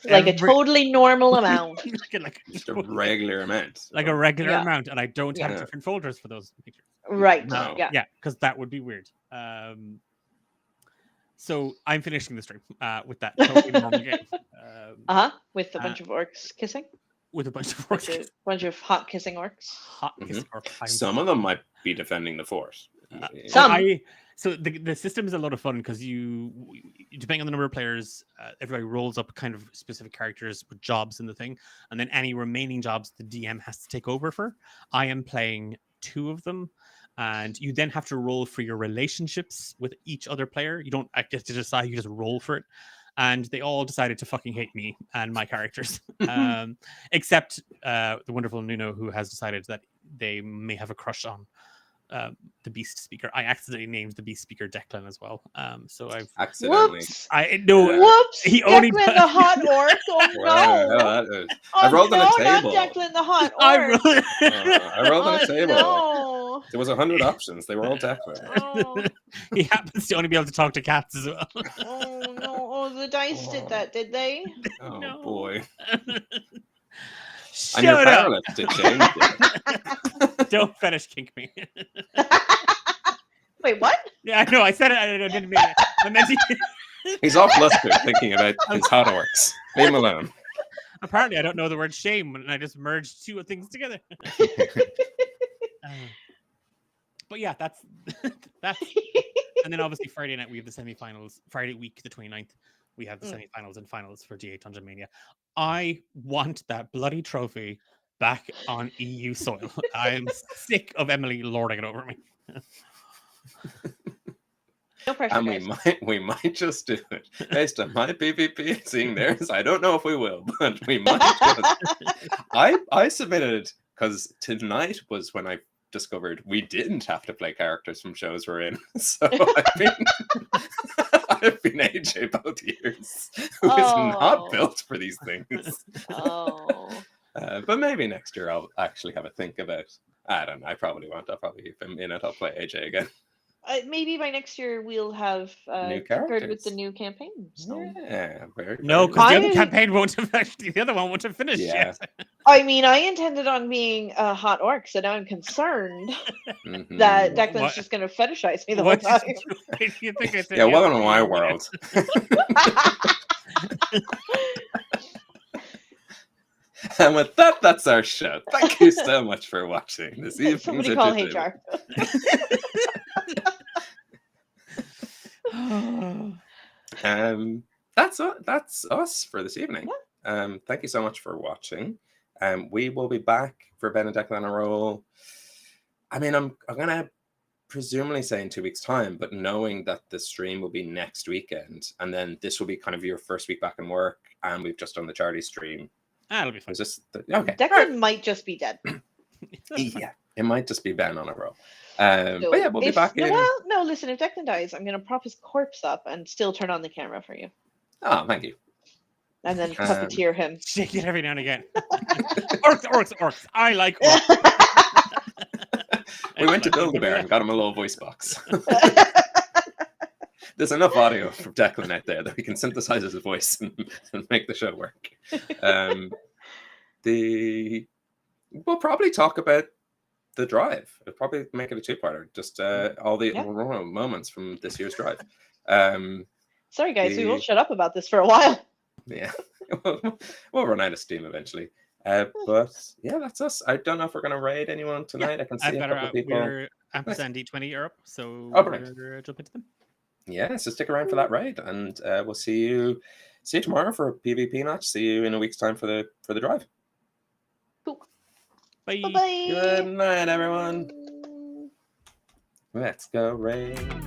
[SPEAKER 3] Like a totally normal amount.
[SPEAKER 2] like just a regular amount.
[SPEAKER 1] Like a regular amount, and I don't have different folders for those pictures.
[SPEAKER 3] Right.
[SPEAKER 2] No.
[SPEAKER 3] Yeah,
[SPEAKER 1] because that would be weird. So I'm finishing the stream with that totally normal game.
[SPEAKER 3] With a bunch of orcs kissing.
[SPEAKER 1] With a bunch of orcs.
[SPEAKER 3] A bunch of hot kissing orcs.
[SPEAKER 1] Hot kissing orcs.
[SPEAKER 2] Some of them might be defending the fort.
[SPEAKER 1] So the system is a lot of fun, because you, depending on the number of players, everybody rolls up kind of specific characters with jobs in the thing, and then any remaining jobs the DM has to take over for. I am playing 2 of them, and you then have to roll for your relationships with each other player. You don't get to decide; you just roll for it. And they all decided to fucking hate me and my characters, except the wonderful Nuno, who has decided that they may have a crush on the Beast Speaker. I accidentally named the Beast Speaker Declan as well. So I've
[SPEAKER 2] accidentally.
[SPEAKER 3] Whoops.
[SPEAKER 1] Whoops. He only
[SPEAKER 3] Declan the hot orc. Oh no!
[SPEAKER 2] I rolled on a table.
[SPEAKER 3] Not Declan the hot orc.
[SPEAKER 2] I rolled on a table.
[SPEAKER 3] No.
[SPEAKER 2] There was 100 options. They were all Declan.
[SPEAKER 3] Oh.
[SPEAKER 1] He happens to only be able to talk to cats as well.
[SPEAKER 3] Oh no! Oh, the dice did that, did they?
[SPEAKER 2] Oh
[SPEAKER 1] No.
[SPEAKER 2] boy!
[SPEAKER 1] Shut
[SPEAKER 2] And your
[SPEAKER 1] up.
[SPEAKER 2] paralysis did change it.
[SPEAKER 1] Don't fetish kink me.
[SPEAKER 3] Wait, what?
[SPEAKER 1] Yeah, I know. I said it. I didn't mean it. I meant to.
[SPEAKER 2] He's off luster thinking about his hot orcs. Leave him alone.
[SPEAKER 1] Apparently, I don't know the word shame, and I just merged 2 things together. But yeah, that's. And then obviously Friday night we have the semifinals. Friday week, the 29th, we have the semifinals and finals for D8 Dungeon Mania. I want that bloody trophy back on EU soil. I'm sick of Emily lording it over me.
[SPEAKER 3] No pressure.
[SPEAKER 2] And we might just do it based on my PvP seeing theirs. I don't know if we will, but we might just. I submitted because tonight was when I discovered we didn't have to play characters from shows we're in. So I've been AJ both years, who is not built for these things. But maybe next year I'll actually have a think about. I don't know. I probably won't. I'll probably, if I'm in it, I'll play AJ again.
[SPEAKER 3] maybe by next year we'll have
[SPEAKER 2] New
[SPEAKER 3] concurred with
[SPEAKER 2] characters.
[SPEAKER 3] the new campaign. So.
[SPEAKER 2] Yeah, very,
[SPEAKER 1] No,
[SPEAKER 2] very
[SPEAKER 1] because the other
[SPEAKER 3] I-
[SPEAKER 1] campaign won't have actually. The other one won't have finished
[SPEAKER 2] Yeah.
[SPEAKER 1] yet.
[SPEAKER 3] I mean, I intended on being a hot orc, so now I'm concerned
[SPEAKER 2] Mhm.
[SPEAKER 3] that
[SPEAKER 1] What-
[SPEAKER 3] Declan's
[SPEAKER 1] what-
[SPEAKER 3] just going to fetishize me the
[SPEAKER 1] What
[SPEAKER 3] whole
[SPEAKER 1] did
[SPEAKER 3] time.
[SPEAKER 1] you think I said?
[SPEAKER 2] Yeah, welcome to
[SPEAKER 1] yeah,
[SPEAKER 2] my
[SPEAKER 1] yeah.
[SPEAKER 2] world. And with that, that's our show. Thank you so much for watching this evening's
[SPEAKER 3] Somebody call
[SPEAKER 2] entertainment.
[SPEAKER 3] HR.
[SPEAKER 2] That's us for this evening. Thank you so much for watching. We will be back for Ben and Declan On A Roll. I mean, I'm gonna presumably say in 2 weeks' time, but knowing that the stream will be next weekend, and then this will be kind of your first week back in work, and we've just done the charity stream.
[SPEAKER 1] It'll be fine.
[SPEAKER 2] Is this okay?
[SPEAKER 3] Declan might just be dead.
[SPEAKER 2] Yeah, it might just be Ben on a roll.
[SPEAKER 3] So
[SPEAKER 2] But yeah, we'll be back in.
[SPEAKER 3] No, listen, if Declan dies, I'm going to prop his corpse up and still turn on the camera for you.
[SPEAKER 2] Oh, thank you.
[SPEAKER 3] And then puppeteer him.
[SPEAKER 1] Shake it every now and again. Orcs. I like orcs.
[SPEAKER 2] We went to Build-A-Bear and got him a little voice box. There's enough audio from Declan out there that we can synthesize his voice and make the show work. We'll probably talk about the drive. We'll probably make it a two-parter. Just all the moments from this year's drive.
[SPEAKER 3] Sorry, guys, we won't shut up about this for a while.
[SPEAKER 2] Yeah, we'll run out of steam eventually. But yeah, that's us. I don't know if we're going to raid anyone tonight. I can see a couple of people.
[SPEAKER 1] We're ampersand D20 Europe, so
[SPEAKER 2] we're
[SPEAKER 1] jump into them.
[SPEAKER 2] Yeah, so stick around for that raid, and we'll see you tomorrow for a PvP match. See you in a week's time for the drive.
[SPEAKER 3] Cool.
[SPEAKER 1] Bye.
[SPEAKER 3] Bye-bye.
[SPEAKER 2] Good night, everyone. Let's go raid.